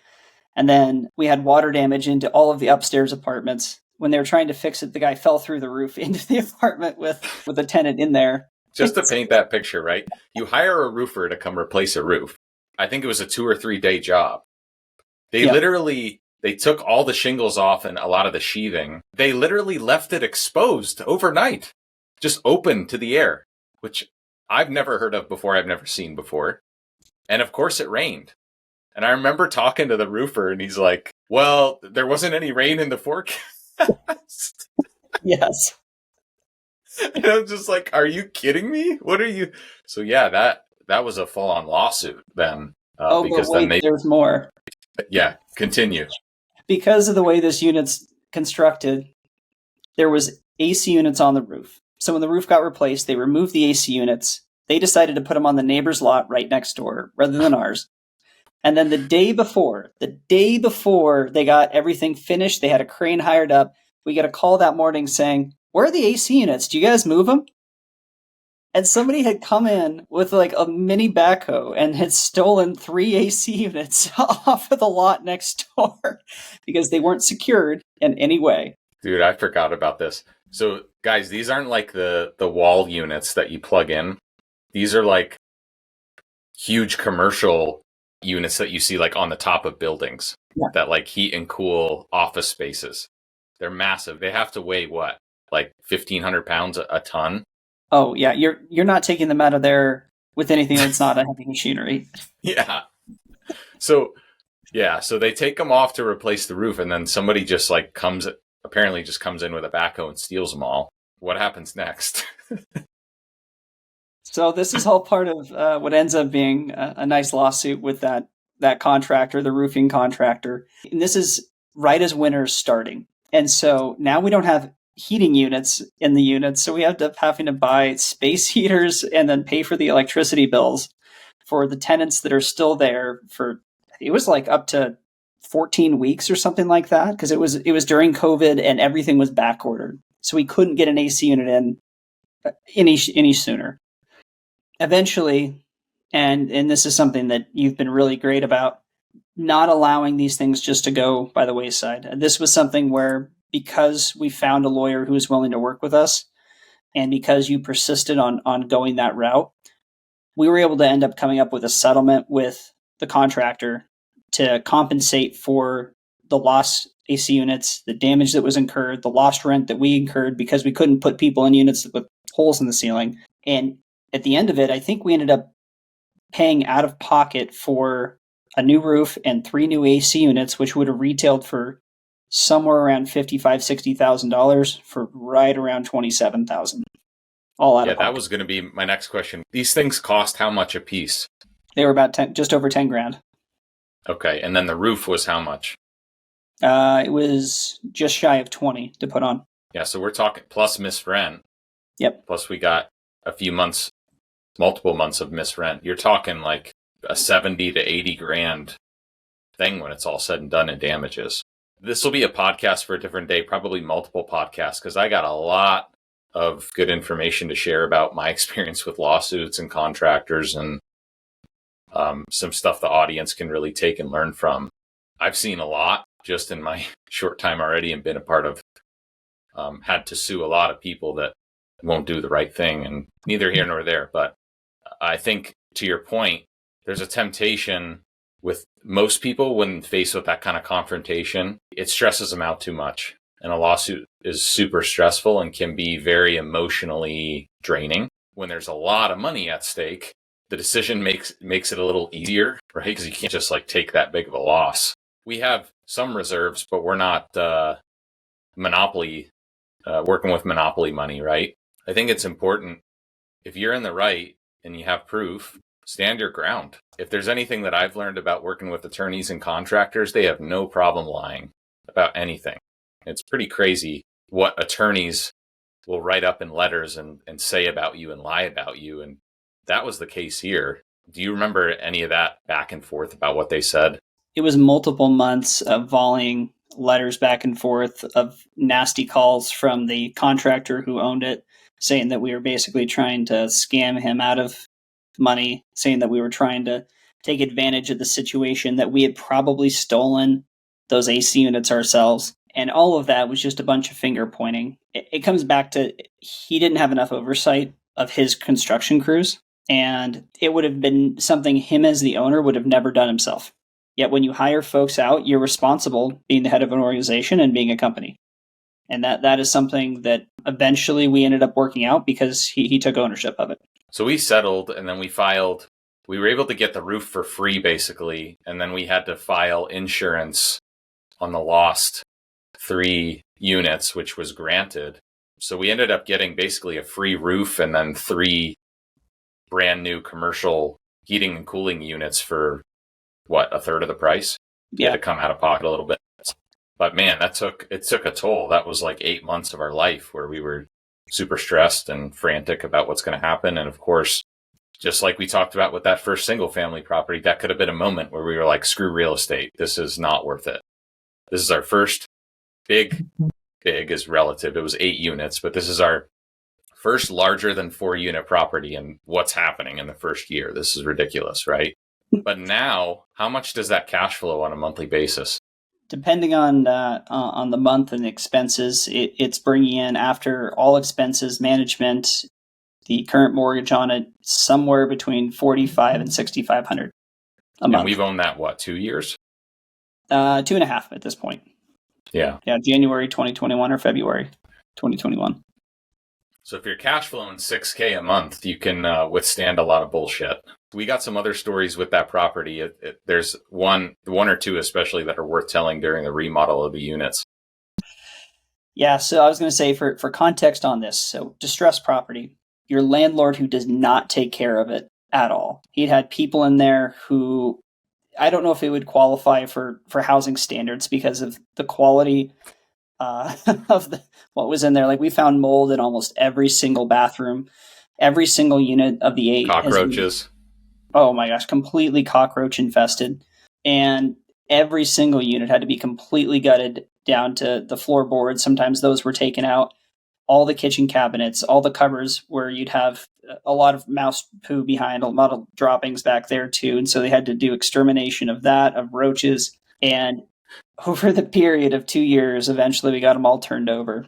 And then we had water damage into all of the upstairs apartments. When they were trying to fix it, the guy fell through the roof into the apartment with a tenant in there.
Just to paint that picture, right? You hire a roofer to come replace a roof. I think it was a 2 or 3 day job. They took all the shingles off and a lot of the sheathing. They literally left it exposed overnight, just open to the air, which I've never heard of before. I've never seen before. And of course it rained. And I remember talking to the roofer and he's like, well, there wasn't any rain in the forecast.
Yes.
And I'm just like, are you kidding me? What are you? So yeah, that was a full-on lawsuit then.
Because but wait, there's more.
Yeah, continue.
Because of the way this unit's constructed, there was AC units on the roof. So when the roof got replaced, they removed the AC units. They decided to put them on the neighbor's lot right next door rather than ours. And then the day before they got everything finished, they had a crane hired up. We got a call that morning saying, where are the AC units? Do you guys move them? And somebody had come in with like a mini backhoe and had stolen 3 AC units off of the lot next door because they weren't secured in any way.
Dude, I forgot about this. So guys, these aren't like the wall units that you plug in. These are like huge commercial units that you see like on the top of buildings that like heat and cool office spaces. They're massive. They have to weigh what? Like 1,500 pounds a ton?
Oh yeah, you're not taking them out of there with anything that's not a heavy machinery.
Yeah. So so they take them off to replace the roof, and then somebody just like apparently just comes in with a backhoe and steals them all. What happens next?
So this is all part of what ends up being a nice lawsuit with that contractor, the roofing contractor. And this is right as winter's starting. And so now we don't have heating units in the units. So we end up having to buy space heaters and then pay for the electricity bills for the tenants that are still there for, it was like up to 14 weeks or something like that. Cause it was during COVID and everything was back ordered. So we couldn't get an AC unit in any sooner. Eventually, and this is something that you've been really great about, not allowing these things just to go by the wayside. This was something where, because we found a lawyer who was willing to work with us, and because you persisted on going that route, we were able to end up coming up with a settlement with the contractor to compensate for the lost AC units, the damage that was incurred, the lost rent that we incurred because we couldn't put people in units with holes in the ceiling. And at the end of it, I think we ended up paying out of pocket for a new roof and 3 new AC units, which would have retailed for somewhere around $55,000-$60,000 for right around $27,000. All out of pocket.
That was going to be my next question. These things cost how much a piece?
They were about just over 10 grand.
Okay, and then the roof was how much?
It was just shy of 20 to put on.
Yeah, so we're talking plus missed rent.
Yep.
Plus we got a few months, multiple months of missed rent. You're talking like a 70 to 80 grand thing when it's all said and done in damages. This will be a podcast for a different day, probably multiple podcasts, because I got a lot of good information to share about my experience with lawsuits and contractors, and some stuff the audience can really take and learn from. I've seen a lot just in my short time already and been a part of, had to sue a lot of people that won't do the right thing, and neither here nor there. But I think, to your point, there's a temptation with most people when faced with that kind of confrontation. It stresses them out too much. And a lawsuit is super stressful and can be very emotionally draining. When there's a lot of money at stake, the decision makes it a little easier, right? Because you can't just like take that big of a loss. We have some reserves, but we're not working with monopoly money, right? I think it's important, if you're in the right and you have proof, stand your ground. If there's anything that I've learned about working with attorneys and contractors, they have no problem lying about anything. It's pretty crazy what attorneys will write up in letters and say about you and lie about you. And that was the case here. Do you remember any of that back and forth about what they said?
It was multiple months of volleying letters back and forth, of nasty calls from the contractor who owned it, saying that we were basically trying to scam him out of money, saying that we were trying to take advantage of the situation, that we had probably stolen those AC units ourselves. And all of that was just a bunch of finger pointing. It comes back to, he didn't have enough oversight of his construction crews, and it would have been something him as the owner would have never done himself. Yet when you hire folks out, you're responsible being the head of an organization and being a company. And that is something that eventually we ended up working out because he took ownership of it.
So we settled, and then we were able to get the roof for free basically. And then we had to file insurance on the lost 3 units, which was granted. So we ended up getting basically a free roof and then 3 brand new commercial heating and cooling units for what, a third of the price?
Yeah.
Had to come out of pocket a little bit. But man, it took a toll. That was like 8 months of our life where we were super stressed and frantic about what's going to happen. And of course, just like we talked about with that first single family property, that could have been a moment where we were like, screw real estate. This is not worth it. This is our first big is relative. It was 8 units, but this is our first larger than 4 unit property. And what's happening in the first year? This is ridiculous, right? But now, how much does that cash flow on a monthly basis?
Depending on the month and expenses, it's bringing in, after all expenses, management, the current mortgage on it, somewhere between $4,500 and $6,500 a month.
And we've owned that, what, 2 years?
2.5 at this point.
Yeah.
Yeah, January 2021 or February 2021.
So if you're cash flowing $6K a month, you can withstand a lot of bullshit. We got some other stories with that property. There's one or two especially that are worth telling during the remodel of the units.
Yeah, so I was going to say for context on this, so distressed property, your landlord who does not take care of it at all. He'd had people in there who I don't know if it would qualify for housing standards because of the quality of what was in there. Like we found mold in almost every single bathroom, every single unit of the 8 has been,
Cockroaches.
oh my gosh, completely cockroach infested, and every single unit had to be completely gutted down to the floorboards. Sometimes those were taken out. All the kitchen cabinets, all the cupboards where you'd have a lot of mouse poo behind, a lot of droppings back there too. And so they had to do extermination of that, of roaches. And over the period of 2 years, eventually we got them all turned over.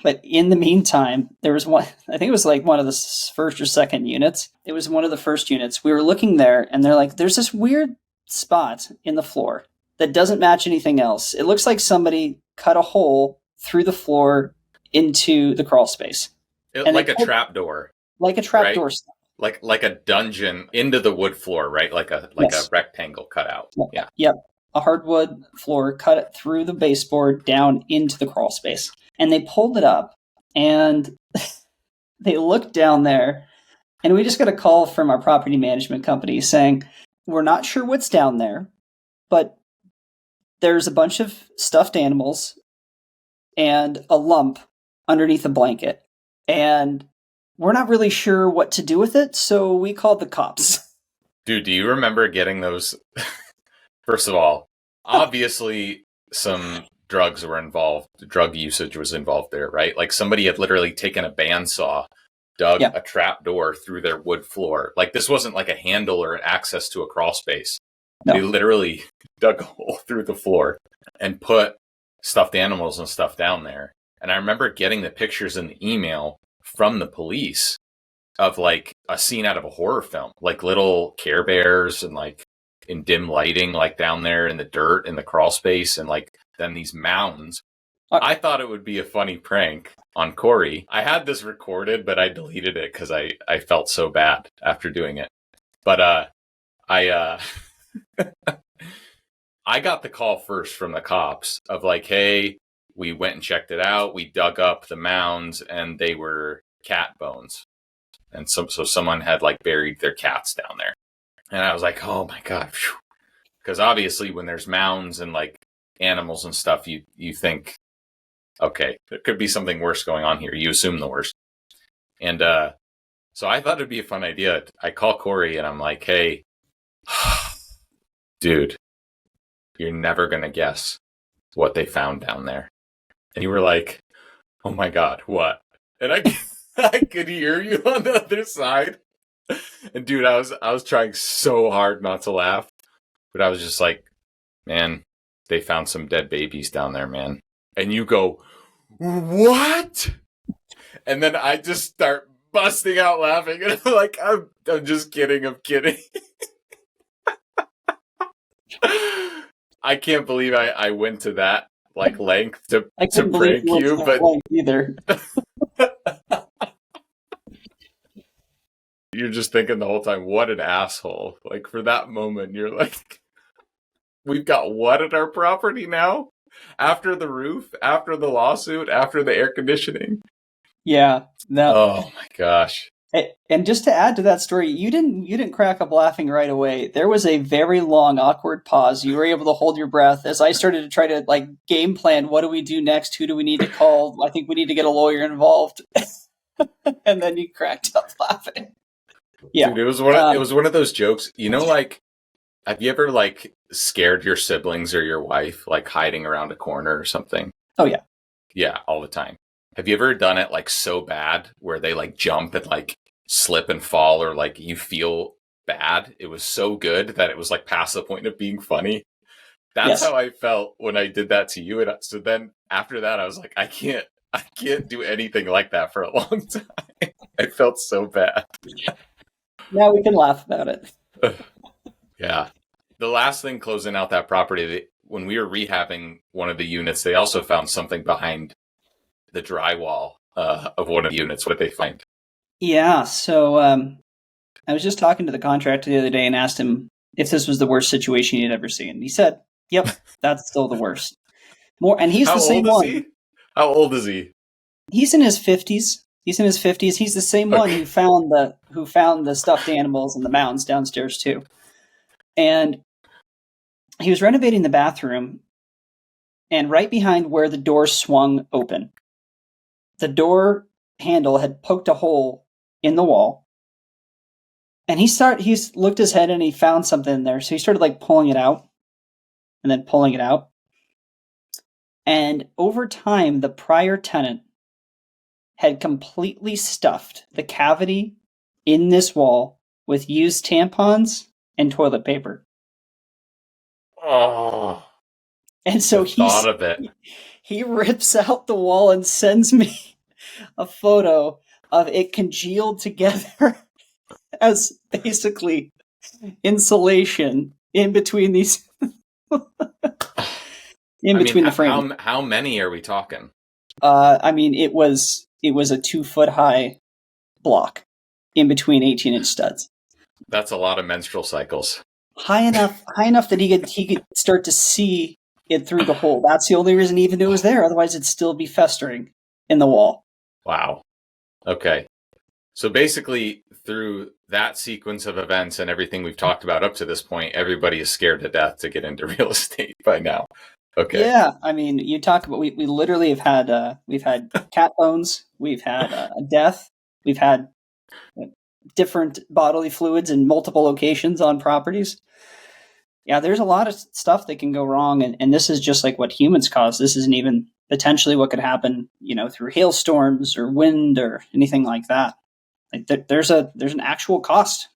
But in the meantime, there was one, I think it was like one of the first or second units. It was one of the first units. We were looking there and they're like, there's this weird spot in the floor that doesn't match anything else. It looks like somebody cut a hole through the floor into the crawl space.
Like a trap door.
Like a trap
right?
door.
Like a dungeon into the wood floor, right? Like a rectangle cutout. Yeah.
Yep. A hardwood floor cut it through the baseboard down into the crawl space. And they pulled it up and they looked down there and we just got a call from our property management company saying, we're not sure what's down there, but there's a bunch of stuffed animals and a lump underneath a blanket. And we're not really sure what to do with it, so we called the cops.
Dude, do you remember getting those? First of all, obviously some drugs were involved. Drug usage was involved there, right? Like somebody had literally taken a bandsaw, dug a trap door through their wood floor. Like this wasn't like a handle or an access to a crawl space. No. They literally dug a hole through the floor and put stuffed animals and stuff down there. And I remember getting the pictures in the email from the police of like a scene out of a horror film, like little Care Bears and like in dim lighting, like down there in the dirt in the crawl space, and like then these mounds. I thought it would be a funny prank on Cory. I had this recorded, but I deleted it because I felt so bad after doing it. But I I got the call first from the cops of like, hey, we went and checked it out. We dug up the mounds and they were cat bones. And so someone had like buried their cats down there. And I was like, oh my God. Because obviously when there's mounds and like animals and stuff, you think, okay, there could be something worse going on here. You assume the worst. And so I thought it'd be a fun idea. I call Cory and I'm like, hey, dude, you're never going to guess what they found down there. And you were like, oh my God, what? And I could hear you on the other side. And dude, I was trying so hard not to laugh. But I was just like, man, they found some dead babies down there, man. And you go, what? And then I just start busting out laughing. And I'm like, I'm just kidding. I'm kidding. I can't believe I went to that like length to prank you, but
either.
You're just thinking the whole time, what an asshole. Like for that moment, you're like, we've got what at our property now? After the roof, after the lawsuit, after the air conditioning.
Yeah. No.
Oh my gosh.
And just to add to that story, you didn't crack up laughing right away. There was a very long, awkward pause. You were able to hold your breath as I started to try to like game plan. What do we do next? Who do we need to call? I think we need to get a lawyer involved. And then you cracked up laughing. Yeah,
dude, it was one of those jokes. You know, like, have you ever like scared your siblings or your wife like hiding around a corner or something?
Oh yeah,
yeah, all the time. Have you ever done it like so bad where they like jump and like slip and fall, or like you feel bad? It was so good that it was like past the point of being funny. That's how I felt when I did that to you. And so then after that, I was like, I can't do anything like that for a long time. I felt so bad.
Now we can laugh about it.
Yeah. The last thing closing out that property, when we were rehabbing one of the units, they also found something behind the drywall of one of the units? What did they find?
Yeah, so I was just talking to the contractor the other day and asked him if this was the worst situation he'd ever seen. He said, "Yep, that's still the worst." More, and he's
How
the same
old is
one.
he? How old is he?
He's in his 50s. He's in his 50s. He's the same one
Okay.
who found the stuffed animals in the mountains downstairs too. And he was renovating the bathroom, and right behind where the door swung open, the door handle had poked a hole in the wall. And he's looked his head and he found something in there. So he started like pulling it out and then pulling it out. And over time, the prior tenant had completely stuffed the cavity in this wall with used tampons and toilet paper.
Oh,
And
the
so
thought of it.
he rips out the wall and sends me a photo of it congealed together as basically insulation in between these in
I mean,
between the framing.
how many are we talking?
I mean, it was a 2 foot high block in between 18-inch studs,
That's a lot of menstrual cycles.
high enough that he could start to see it through the hole. That's the only reason he even knew it was there. Otherwise, it'd still be festering in the wall.
Wow. Okay. So basically, through that sequence of events and everything we've talked about up to this point, everybody is scared to death to get into real estate by now. Okay.
Yeah, I mean, you talk about we literally have had we've had cat bones, we've had a death, we've had different bodily fluids in multiple locations on properties. Yeah, there's a lot of stuff that can go wrong, and this is just like what humans cause. This isn't even potentially what could happen, through hailstorms or wind or anything like that. Like there's an actual cost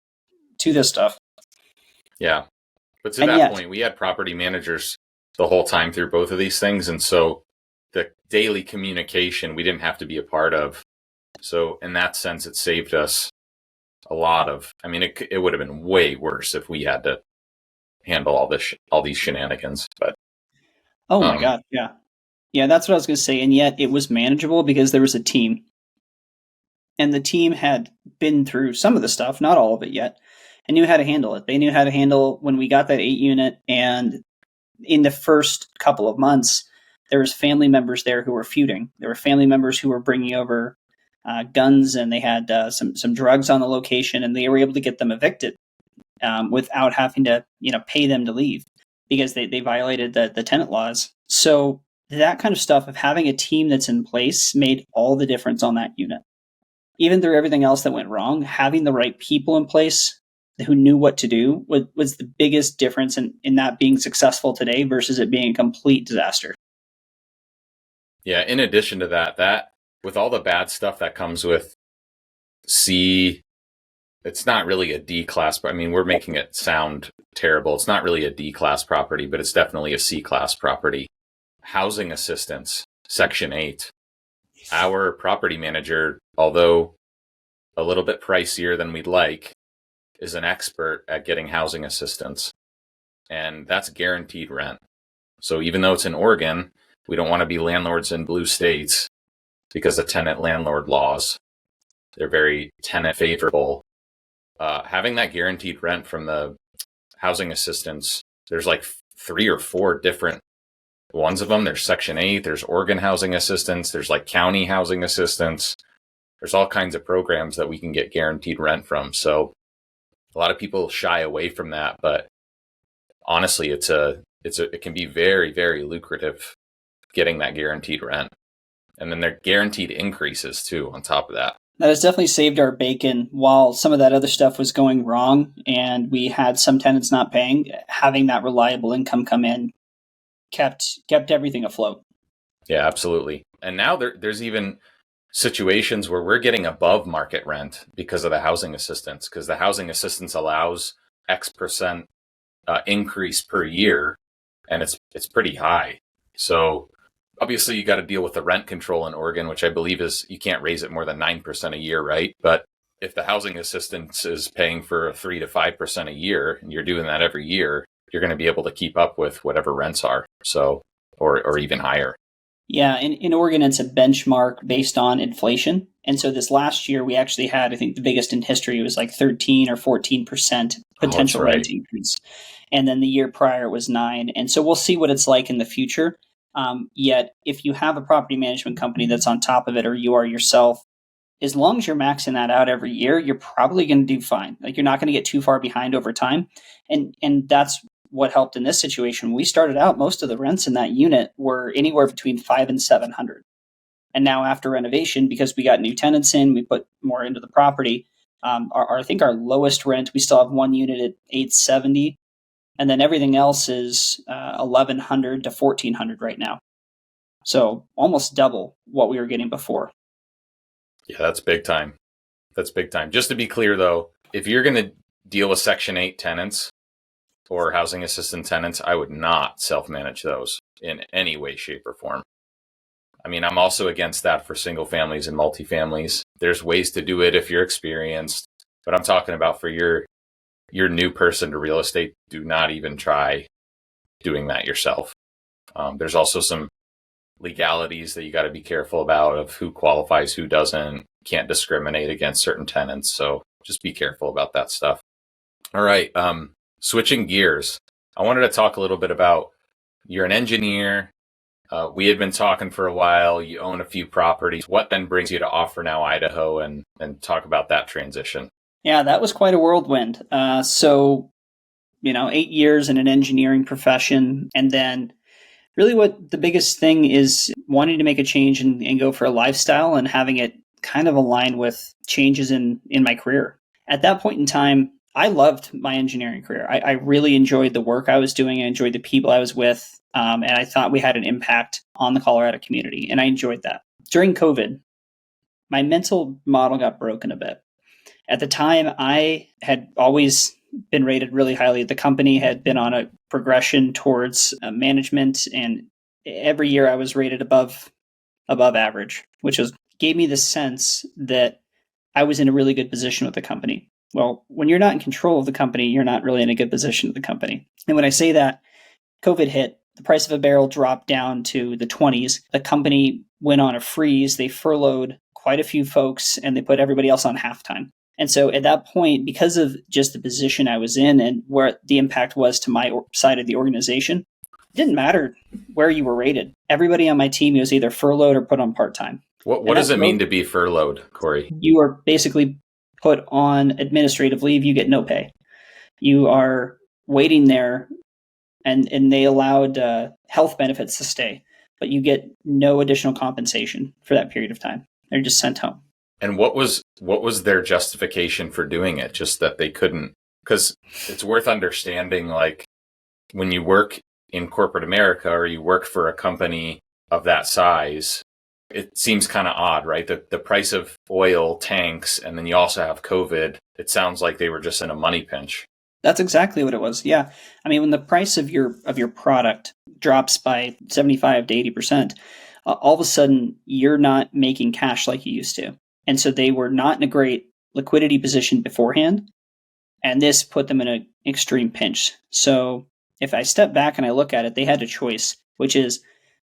to this stuff,
Yeah. But to
and
that
yet,
point, we had property managers the whole time through both of these things. And so the daily communication we didn't have to be a part of. So in that sense, it saved us a lot of, I mean, it would have been way worse if we had to handle all these shenanigans. But
oh my
um,
god, yeah, yeah, that's what I was going to say. And yet, it was manageable because there was a team, and the team had been through some of the stuff, not all of it yet, and knew how to handle it. They knew how to handle when we got that 8 unit, and in the first couple of months, there was family members there who were feuding. There were family members who were bringing over guns, and they had some drugs on the location, and they were able to get them evicted without having to pay them to leave because they violated the tenant laws. So that kind of stuff of having a team that's in place made all the difference on that unit. Even through everything else that went wrong, having the right people in place who knew what to do was the biggest difference in that being successful today versus it being a complete disaster.
yeah, in addition to that with all the bad stuff that comes with C, it's not really a D class, but I mean, we're making it sound terrible. It's not really a D class property, but it's definitely a C class property. Housing assistance, Section 8. Our property manager, although a little bit pricier than we'd like, is an expert at getting housing assistance. And that's guaranteed rent. So even though it's in Oregon, we don't want to be landlords in blue states because of tenant landlord laws. They're very tenant favorable. Having that guaranteed rent from the housing assistance, there's like 3 or 4 different ones of them. There's Section 8, there's Oregon housing assistance, there's like county housing assistance. There's all kinds of programs that we can get guaranteed rent from. So a lot of people shy away from that, but honestly, it can be very, very lucrative getting that guaranteed rent. And then they're guaranteed increases too on top of that.
That has definitely saved our bacon while some of that other stuff was going wrong and we had some tenants not paying. Having that reliable income come in kept everything afloat.
Yeah, absolutely. And now there's even situations where we're getting above market rent because of the housing assistance, because the housing assistance allows X% increase per year, and it's pretty high. So obviously you got to deal with the rent control in Oregon, which I believe is you can't raise it more than 9% a year, right? But if the housing assistance is paying for 3 to 5% a year, and you're doing that every year, you're going to be able to keep up with whatever rents are. So, or even higher.
Yeah, in Oregon, it's a benchmark based on inflation. And so this last year, we actually had, I think, the biggest in history. It was like 13 or 14%
Oh, that's
potential rent
right.
increase. And then the year prior, it was 9. And so we'll see what it's like in the future. Yet, if you have a property management company that's on top of it, or you are yourself, as long as you're maxing that out every year, you're probably going to do fine. Like you're not going to get too far behind over time. And that's what helped in this situation. When we started out, most of the rents in that unit were anywhere between 5 and 700. And now after renovation, because we got new tenants in, we put more into the property. I think our lowest rent, we still have one unit at 870, and then everything else is 1100 to 1400 right now. So almost double what we were getting before.
Yeah, that's big time. That's big time. Just to be clear, though, if you're going to deal with Section 8 tenants or housing assistant tenants, I would not self manage those in any way, shape, or form. I mean, I'm also against that for single families and multifamilies. There's ways to do it if you're experienced, but I'm talking about for your new person to real estate, do not even try doing that yourself. There's also some legalities that you got to be careful about of who qualifies, who doesn't. Can't discriminate against certain tenants, so just be careful about that stuff. All right, switching gears, I wanted to talk a little bit about, you're an engineer. We had been talking for a while. You own a few properties. What then brings you to Offer Now, Idaho, and talk about that transition?
Yeah, that was quite a whirlwind. 8 years in an engineering profession, and then really what the biggest thing is wanting to make a change and go for a lifestyle and having it kind of align with changes in my career. At that point in time, I loved my engineering career. I really enjoyed the work I was doing. I enjoyed the people I was with. And I thought we had an impact on the Colorado community. And I enjoyed that. During COVID, my mental model got broken a bit. At the time, I had always been rated really highly. The company had been on a progression towards management, and every year I was rated above average, which gave me the sense that I was in a really good position with the company. Well, when you're not in control of the company, you're not really in a good position with the company. And when I say that, COVID hit, the price of a barrel dropped down to the 20s. The company went on a freeze. They furloughed quite a few folks and they put everybody else on halftime. And so at that point, because of just the position I was in and where the impact was to my side of the organization, it didn't matter where you were rated. Everybody on my team was either furloughed or put on part-time.
What does it mean to be furloughed, Cory?
You are basically put on administrative leave. You get no pay. You are waiting there, and they allowed health benefits to stay, but you get no additional compensation for that period of time. They're just sent home.
And what was their justification for doing it? Just that they couldn't, because it's worth understanding, like when you work in corporate America or you work for a company of that size, it seems kind of odd, right? The price of oil tanks, and then you also have COVID. It sounds like they were just in a money pinch.
That's exactly what it was. Yeah. I mean, when the price of your product drops by 75 to 80%, all of a sudden you're not making cash like you used to. And so they were not in a great liquidity position beforehand. And this put them in an extreme pinch. So if I step back and I look at it, they had a choice, which is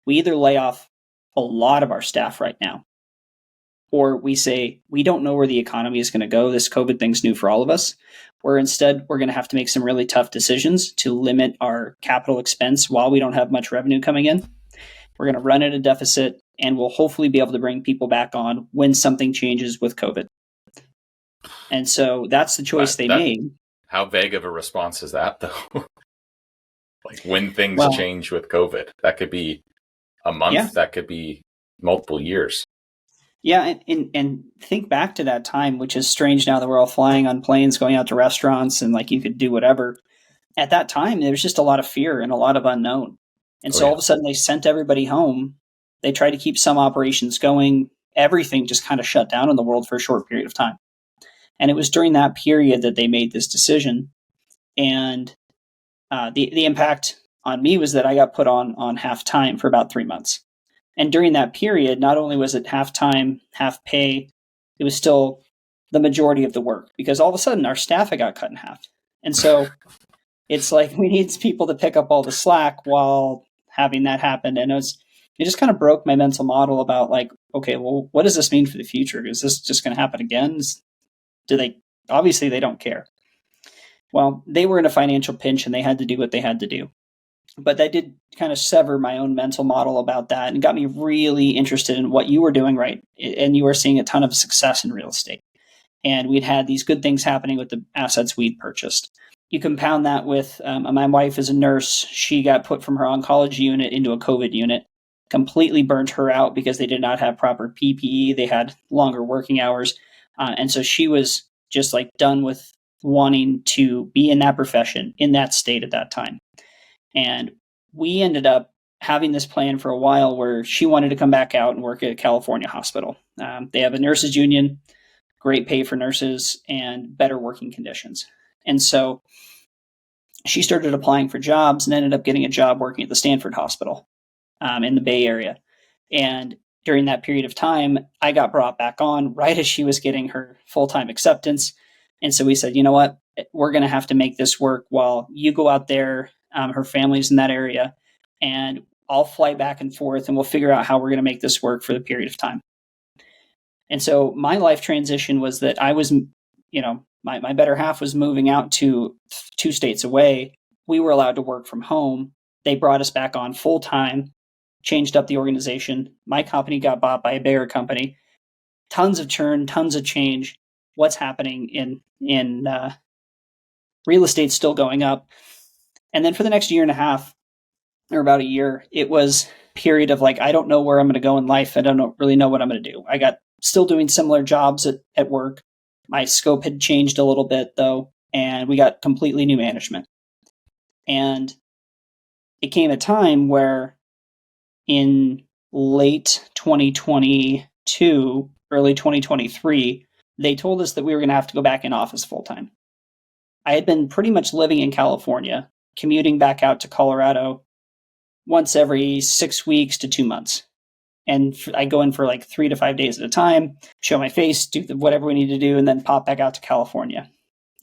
we either lay off a lot of our staff right now, or we say, we don't know where the economy is going to go. This COVID thing's new for all of us. Or instead, we're going to have to make some really tough decisions to limit our capital expense while we don't have much revenue coming in. We're going to run at a deficit, and we'll hopefully be able to bring people back on when something changes with COVID. And so that's the choice they made.
How vague of a response is that, though? Like when things change with COVID, that could be a month, that could be multiple years.
Yeah, and think back to that time, which is strange now that we're all flying on planes, going out to restaurants, and like you could do whatever. At that time, there was just a lot of fear and a lot of unknown. And so all of a sudden they sent everybody home. They tried to keep some operations going. Everything just kind of shut down in the world for a short period of time. And it was during that period that they made this decision. And the impact on me was that I got put on half time for about 3 months. And during that period, not only was it half time, half pay, it was still the majority of the work, because all of a sudden our staff had got cut in half. And so it's like we need people to pick up all the slack while having that happen. And it just kind of broke my mental model about like, okay, well, what does this mean for the future? Is this just going to happen again? Do they, obviously they don't care. Well, they were in a financial pinch and they had to do what they had to do. But that did kind of sever my own mental model about that and got me really interested in what you were doing right. And you were seeing a ton of success in real estate. And we'd had these good things happening with the assets we'd purchased. You compound that with my wife is a nurse. She got put from her oncology unit into a COVID unit, completely burnt her out because they did not have proper PPE. They had longer working hours. And so she was just like done with wanting to be in that profession, in that state at that time. And we ended up having this plan for a while where she wanted to come back out and work at a California hospital. They have a nurses union, great pay for nurses, and better working conditions. And so she started applying for jobs and ended up getting a job working at the Stanford Hospital in the Bay Area. And during that period of time, I got brought back on right as she was getting her full-time acceptance. And so we said, you know what, we're going to have to make this work while you go out there. Her family's in that area, and I'll fly back and forth and we'll figure out how we're going to make this work for the period of time. And so my life transition was that I was, my better half was moving out to 2 states away. We were allowed to work from home. They brought us back on full time, changed up the organization. My company got bought by a bigger company. Tons of churn, tons of change. What's happening in real estate still going up. And then for the next year and a half, or about a year, it was a period of like, I don't know where I'm going to go in life. I don't really know what I'm going to do. I got still doing similar jobs at work. My scope had changed a little bit though, and we got completely new management. And it came a time where in late 2022, early 2023, they told us that we were going to have to go back in office full time. I had been pretty much living in California, commuting back out to Colorado once every 6 weeks to 2 months. And I go in for like 3 to 5 days at a time, show my face, do whatever we need to do, and then pop back out to California.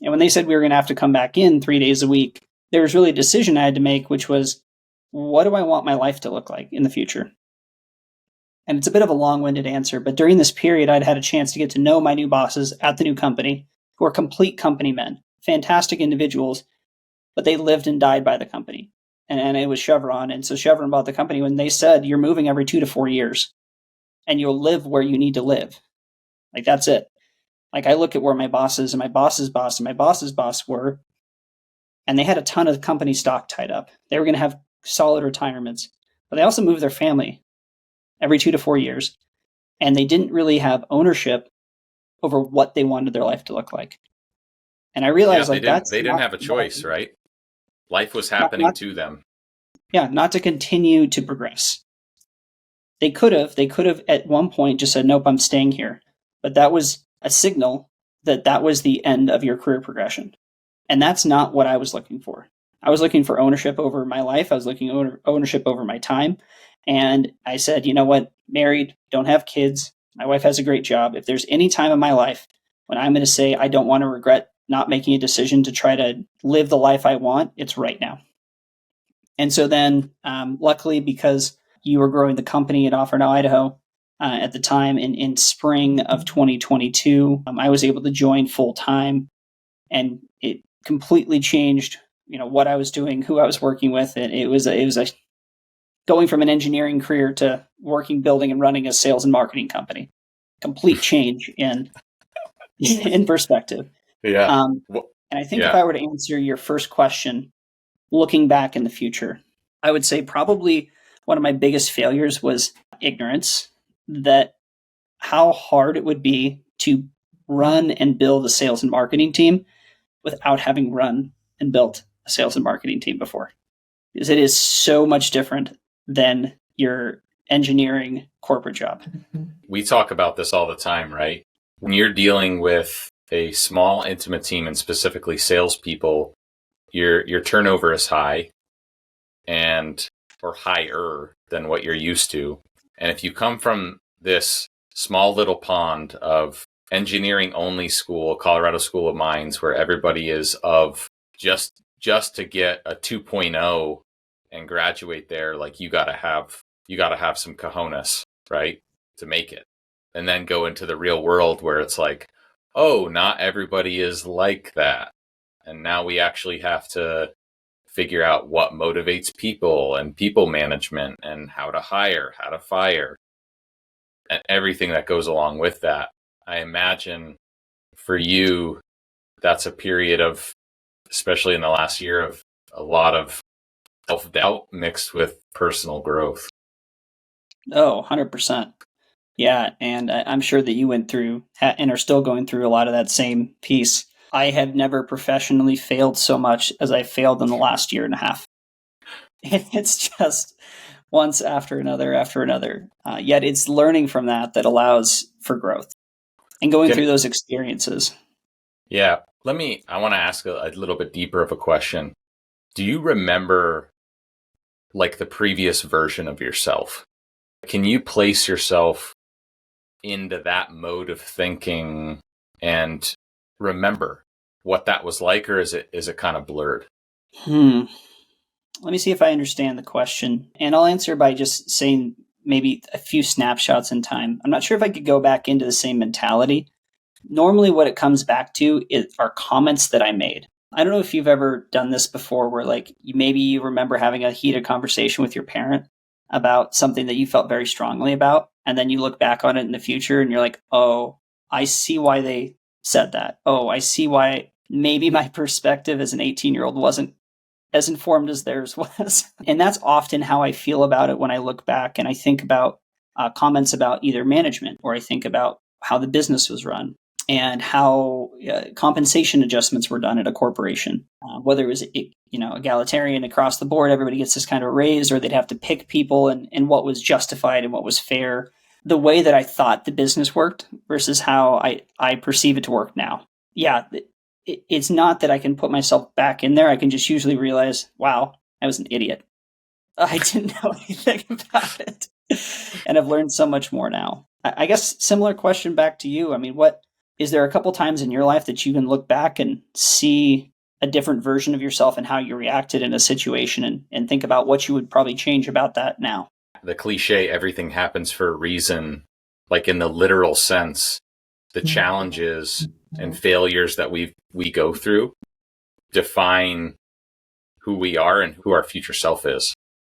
And when they said we were going to have to come back in 3 days a week, there was really a decision I had to make, which was, what do I want my life to look like in the future? And it's a bit of a long-winded answer, but during this period, I'd had a chance to get to know my new bosses at the new company, who are complete company men, fantastic individuals, but they lived and died by the company. And it was Chevron. And so Chevron bought the company when they said, you're moving every 2 to 4 years and you'll live where you need to live. Like, that's it. Like, I look at where my bosses and my boss's boss and my boss's boss were, and they had a ton of company stock tied up. They were going to have solid retirements, but they also moved their family every 2 to 4 years. And they didn't really have ownership over what they wanted their life to look like. And I realized
they didn't have a choice, right? Life was happening to them.
Yeah, not to continue to progress. They could have at one point just said, nope, I'm staying here. But that was a signal that was the end of your career progression. And that's not what I was looking for. I was looking for ownership over my life. I was looking ownership over my time. And I said, you know what, married, don't have kids. My wife has a great job. If there's any time in my life when I'm going to say I don't want to regret not making a decision to try to live the life I want, it's right now. And so then, luckily, because you were growing the company at Offernow, Idaho, at the time in spring of 2022, I was able to join full time, and it completely changed, what I was doing, who I was working with. And it was a going from an engineering career to working, building, and running a sales and marketing company. Complete change in perspective.
Yeah.
And I think if I were to answer your first question, looking back in the future, I would say probably one of my biggest failures was ignorance, that how hard it would be to run and build a sales and marketing team without having run and built a sales and marketing team before. Because it is so much different than your engineering corporate job.
We talk about this all the time, right? When you're dealing with a small, intimate team, and specifically salespeople, your turnover is high, or higher than what you're used to. And if you come from this small little pond of engineering only school, Colorado School of Mines, where everybody is of just to get a 2.0 and graduate there, like, you got to have you got to have some cojones, right, to make it. And then go into the real world where it's like, oh, not everybody is like that. And now we actually have to figure out what motivates people and people management and how to hire, how to fire, and everything that goes along with that. I imagine for you, that's a period of, especially in the last year, of a lot of self-doubt mixed with personal growth.
Oh, 100%. Yeah, and I'm sure that you went through and are still going through a lot of that same piece. I have never professionally failed so much as I failed in the last year and a half. It's just once after another after another. Yet it's learning from that that allows for growth and going through those experiences.
Yeah, I want to ask a little bit deeper of a question. Do you remember like the previous version of yourself? Can you place yourself into that mode of thinking and remember what that was like, or is it kind of blurred?
Let me see if I understand the question. And I'll answer by just saying maybe a few snapshots in time. I'm not sure if I could go back into the same mentality. Normally, what it comes back to are comments that I made. I don't know if you've ever done this before where, like, maybe you remember having a heated conversation with your parent about something that you felt very strongly about. And then you look back on it in the future and you're like, oh, I see why they said that. Oh, I see why maybe my perspective as an 18-year-old wasn't as informed as theirs was. And that's often how I feel about it when I look back and I think about comments about either management, or I think about how the business was run and how compensation adjustments were done at a corporation, whether it was egalitarian across the board, everybody gets this kind of raise, or they'd have to pick people and what was justified and what was fair, the way that I thought the business worked versus how I perceive it to work now. Yeah, it's not that I can put myself back in there. I can just usually realize, wow, I was an idiot. I didn't know anything about it. And I've learned so much more now. I guess similar question back to you. I mean, what is there a couple times in your life that you can look back and see a different version of yourself and how you reacted in a situation and think about what you would probably change about that now?
The cliche, everything happens for a reason, like in the literal sense, the challenges and failures that we go through define who we are and who our future self is.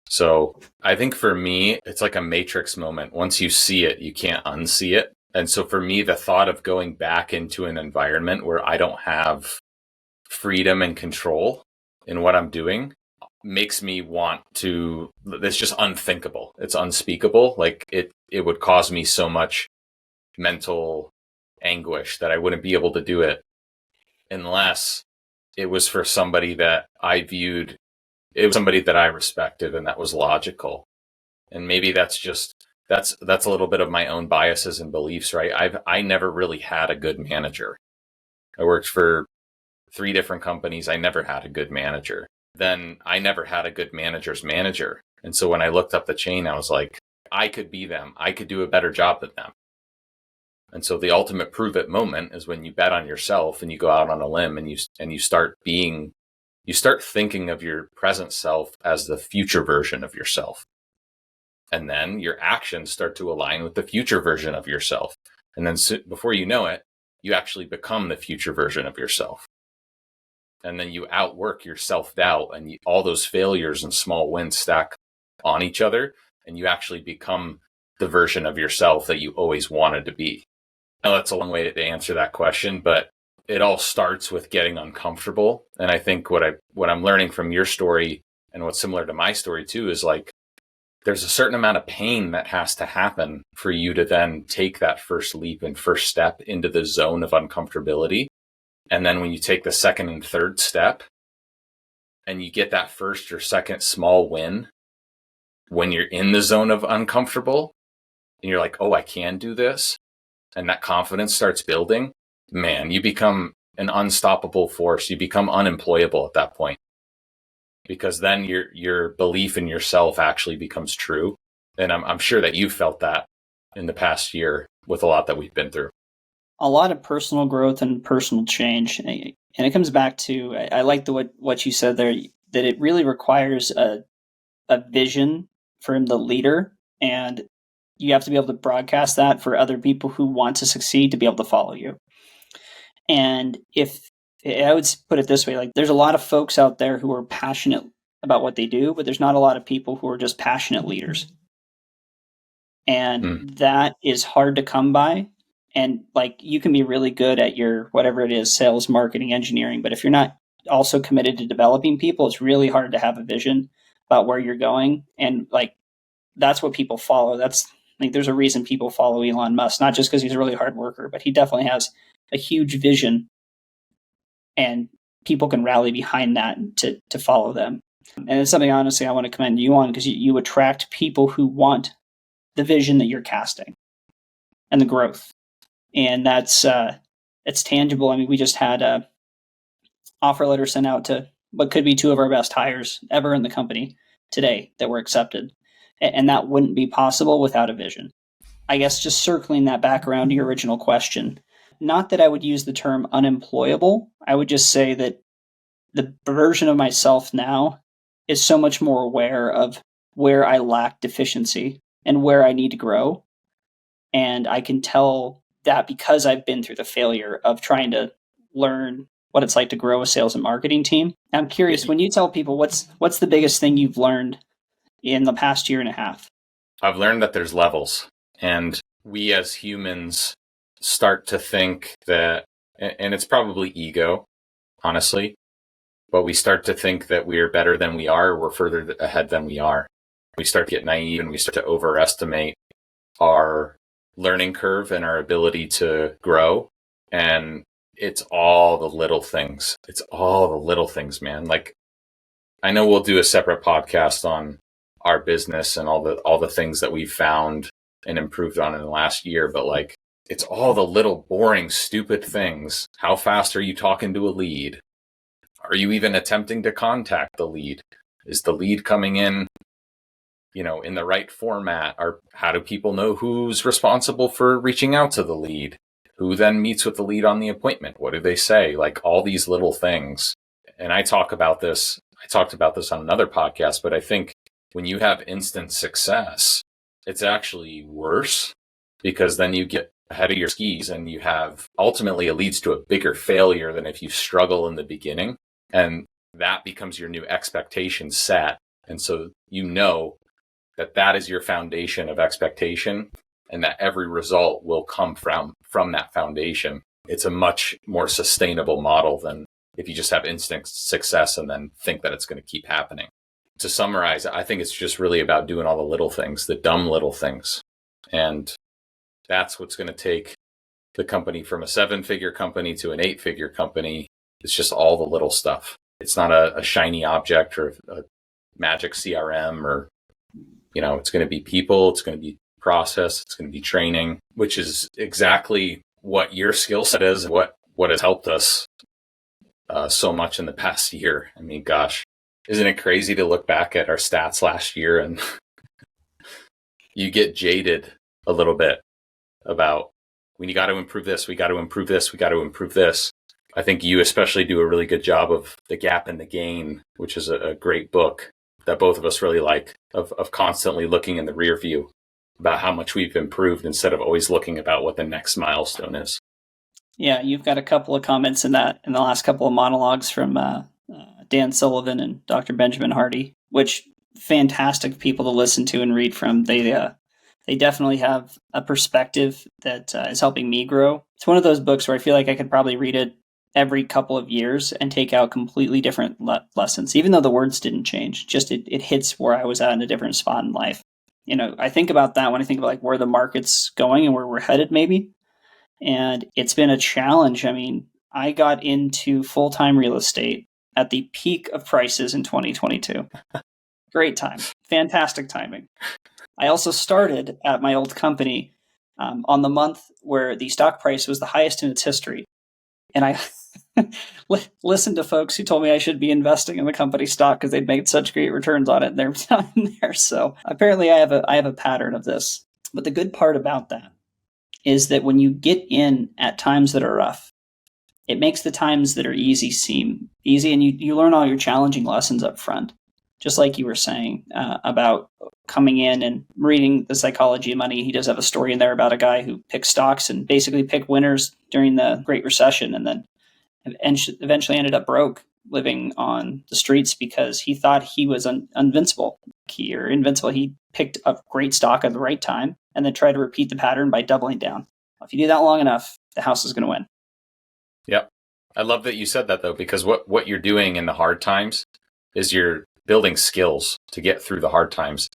So I think for me, it's like a matrix moment. Once you see it, you can't unsee it. And so for me, the thought of going back into an environment where I don't have freedom and control in what I'm doing makes me want to, it's just unthinkable. It's unspeakable. Like it would cause me so much mental anguish that I wouldn't be able to do it unless it was for somebody that I viewed, it was somebody that I respected and that was logical. And maybe that's a little bit of my own biases and beliefs, right? I never really had a good manager. I worked for 3 different companies. I never had a good manager. Then I never had a good manager's manager. And so when I looked up the chain, I was like, I could be them. I could do a better job than them. And so the ultimate prove it moment is when you bet on yourself and you go out on a limb and you start thinking of your present self as the future version of yourself. And then your actions start to align with the future version of yourself. And then before you know it, you actually become the future version of yourself. And then you outwork your self-doubt and all those failures and small wins stack on each other. And you actually become the version of yourself that you always wanted to be. Now, that's a long way to answer that question, but it all starts with getting uncomfortable. And I think what I'm learning from your story and what's similar to my story too is like, there's a certain amount of pain that has to happen for you to then take that first leap and first step into the zone of uncomfortability. And then when you take the second and third step and you get that first or second small win, when you're in the zone of uncomfortable and you're like, oh, I can do this. And that confidence starts building, man, you become an unstoppable force. You become unemployable at that point because then your belief in yourself actually becomes true. And I'm sure that you've felt that in the past year with a lot that we've been through.
A lot of personal growth and personal change. And it comes back to, I like what you said there, that it really requires a vision from the leader and you have to be able to broadcast that for other people who want to succeed to be able to follow you. And if I would put it this way, like there's a lot of folks out there who are passionate about what they do, but there's not a lot of people who are just passionate leaders. And that is hard to come by. And like you can be really good at your whatever it is, sales, marketing, engineering, but if you're not also committed to developing people, it's really hard to have a vision about where you're going. And like that's what people follow. That's like there's a reason people follow Elon Musk, not just because he's a really hard worker, but he definitely has a huge vision, and people can rally behind that to follow them. And it's something honestly I want to commend you on, because you attract people who want the vision that you're casting and the growth. And that's it's tangible. I mean, we just had a offer letter sent out to what could be two of our best hires ever in the company today that were accepted. And that wouldn't be possible without a vision. I guess just circling that back around to your original question, not that I would use the term unemployable. I would just say that the version of myself now is so much more aware of where I lack deficiency and where I need to grow. And I can tell that because I've been through the failure of trying to learn what it's like to grow a sales and marketing team. I'm curious, when you tell people what's the biggest thing you've learned in the past year and a half?
I've learned that there's levels, and we as humans start to think that, and it's probably ego, honestly, but we start to think that we're better than we are, we're further ahead than we are. We start to get naive and we start to overestimate our learning curve and our ability to grow. And it's all the little things. It's all the little things, man. Like, I know we'll do a separate podcast on our business and all the things that we've found and improved on in the last year, but like, it's all the little boring, stupid things. How fast are you talking to a lead? Are you even attempting to contact the lead? Is the lead coming in, in the right format? Or how do people know who's responsible for reaching out to the lead? Who then meets with the lead on the appointment? What do they say? Like all these little things. And I talked about this on another podcast, but I think when you have instant success, it's actually worse, because then you get ahead of your skis and ultimately it leads to a bigger failure than if you struggle in the beginning. And that becomes your new expectation set. And so that is your foundation of expectation, and that every result will come from that foundation. It's a much more sustainable model than if you just have instant success and then think that it's going to keep happening. To summarize, I think it's just really about doing all the little things, the dumb little things. And that's what's going to take the company from a 7-figure company to an 8-figure company. It's just all the little stuff. It's not a shiny object or a magic CRM, or, it's going to be people, it's going to be process, it's going to be training, which is exactly what your skill set is, what has helped us so much in the past year. I mean, gosh, isn't it crazy to look back at our stats last year and you get jaded a little bit about we got to improve this, we got to improve this, we got to improve this. I think you especially do a really good job of The Gap and the Gain, which is a great book that both of us really like, of constantly looking in the rear view about how much we've improved instead of always looking about what the next milestone is.
Yeah, you've got a couple of comments in the last couple of monologues from Dan Sullivan and Dr. Benjamin Hardy, which fantastic people to listen to and read from. They definitely have a perspective that is helping me grow. It's one of those books where I feel like I could probably read it every couple of years and take out completely different lessons, even though the words didn't change. Just it hits where I was at in a different spot in life. I think about that when I think about like where the market's going and where we're headed maybe. And it's been a challenge. I mean, I got into full-time real estate at the peak of prices in 2022. Great time. Fantastic timing. I also started at my old company on the month where the stock price was the highest in its history. And I listened to folks who told me I should be investing in the company stock because they'd made such great returns on it in their time there. So apparently I have a pattern of this. But the good part about that is that when you get in at times that are rough, it makes the times that are easy seem easy, and you learn all your challenging lessons up front. Just like you were saying about coming in and reading The Psychology of Money. He does have a story in there about a guy who picked stocks and basically picked winners during the Great Recession, and then eventually ended up broke, living on the streets because he thought he was invincible. He picked a great stock at the right time and then tried to repeat the pattern by doubling down. If you do that long enough, the house is going to win.
Yep. I love that you said that, though, because what you're doing in the hard times is you're building skills to get through the hard times.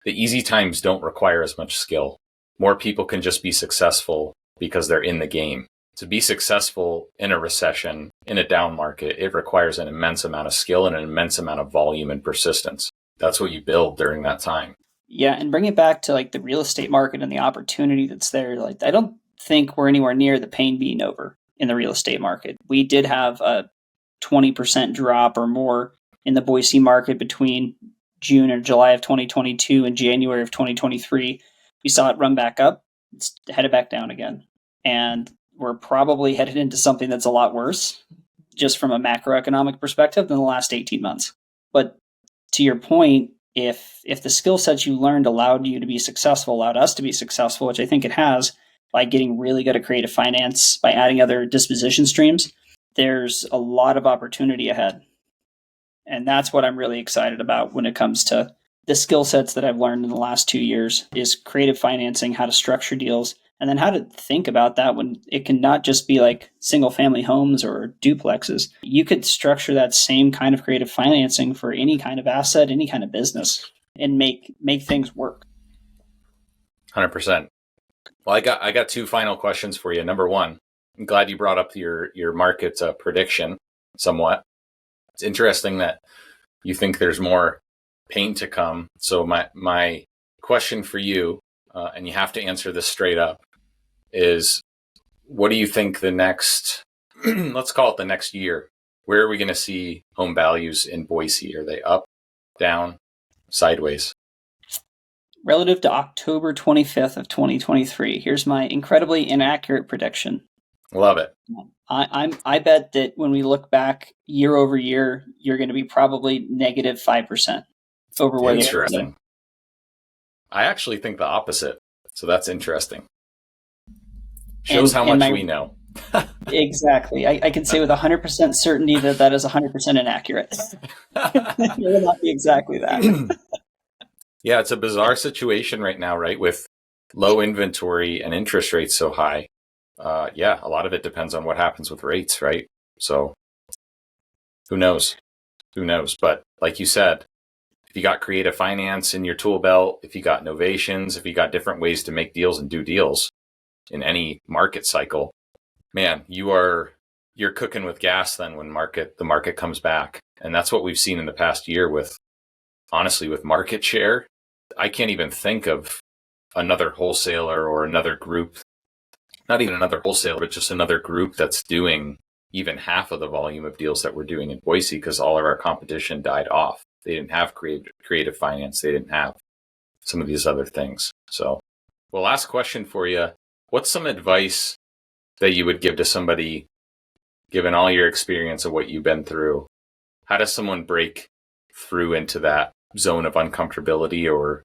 The easy times don't require as much skill. More people can just be successful because they're in the game. To be successful in a recession, in a down market, it requires an immense amount of skill and an immense amount of volume and persistence. That's what you build during that time.
Yeah, and bring it back to like the real estate market and the opportunity that's there. Like, I don't think we're anywhere near the pain being over in the real estate market. We did have a 20% drop or more in the Boise market between June or July of 2022 and January of 2023. We saw it run back up. It's headed back down again. And we're probably headed into something that's a lot worse, just from a macroeconomic perspective, than the last 18 months. But to your point, if the skill sets you learned allowed you to be successful, allowed us to be successful, which I think it has, by getting really good at creative finance, by adding other disposition streams, there's a lot of opportunity ahead. And that's what I'm really excited about when it comes to the skill sets that I've learned in the last 2 years is creative financing, how to structure deals, and then how to think about that when it can not just be like single family homes or duplexes. You could structure that same kind of creative financing for any kind of asset, any kind of business, and make things work.
100%. Well, I got two final questions for you. Number one, I'm glad you brought up your market prediction somewhat. It's interesting that you think there's more pain to come. So my question for you, and you have to answer this straight up, is what do you think the next, let's call it the next year, where are we going to see home values in Boise? Are they up, down, sideways?
Relative to October 25th of 2023, here's my incredibly inaccurate prediction.
Love it.
I bet that when we look back year over year, you're going to be probably negative 5% over where they're
Interesting. I actually think the opposite. So that's interesting. Shows how much we know.
Exactly. I can say with 100% certainty that is 100% inaccurate. It will not be exactly that.
Yeah, it's a bizarre situation right now, right? With low inventory and interest rates so high. Yeah, a lot of it depends on what happens with rates, right? So who knows? Who knows? But like you said, if you got creative finance in your tool belt, if you got novations, if you got different ways to make deals and do deals in any market cycle, man, you're cooking with gas then when the market comes back. And that's what we've seen in the past year with market share. I can't even think of another wholesaler or another group, not even another wholesaler, but just another group that's doing even half of the volume of deals that we're doing in Boise because all of our competition died off. They didn't have creative finance. They didn't have some of these other things. So, well, last question for you. What's some advice that you would give to somebody, given all your experience of what you've been through? How does someone break through into that zone of uncomfortability or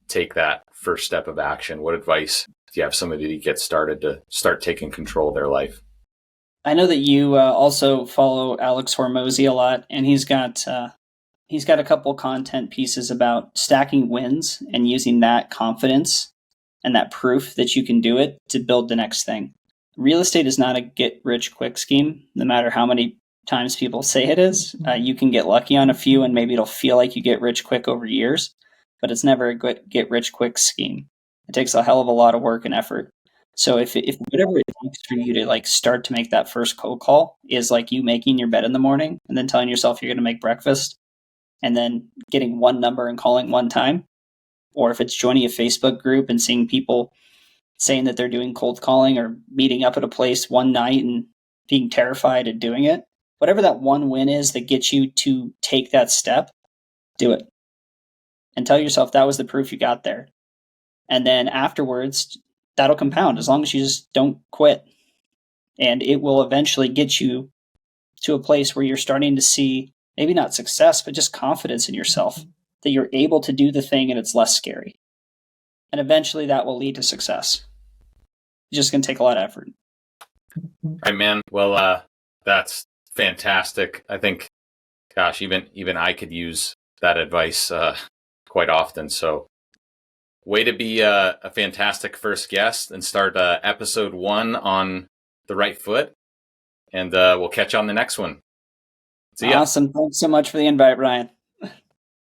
take that first step of action? What advice do you have somebody to get started to start taking control of their life?
I know that you also follow Alex Hormozy a lot, and he's got a couple content pieces about stacking wins and using that confidence and that proof that you can do it to build the next thing. Real estate is not a get rich quick scheme, no matter how many times people say it is. You can get lucky on a few and maybe it'll feel like you get rich quick over years, but it's never a good get rich quick scheme. It takes a hell of a lot of work and effort. So if whatever it takes for you to like start to make that first cold call is like you making your bed in the morning and then telling yourself you're going to make breakfast and then getting one number and calling one time, or if it's joining a Facebook group and seeing people saying that they're doing cold calling or meeting up at a place one night and being terrified at doing it, whatever that one win is that gets you to take that step, do it. And tell yourself that was the proof you got there. And then afterwards, that'll compound as long as you just don't quit. And it will eventually get you to a place where you're starting to see maybe not success, but just confidence in yourself. that you're able to do the thing and it's less scary. And eventually that will lead to success. It's just going to take a lot of effort.
Right, man. Well, that's fantastic. I think, gosh, even I could use that advice quite often. So, way to be a fantastic first guest and start episode 1 on the right foot. And we'll catch you on the next one. See ya.
Awesome. Thanks so much for the invite, Ryan.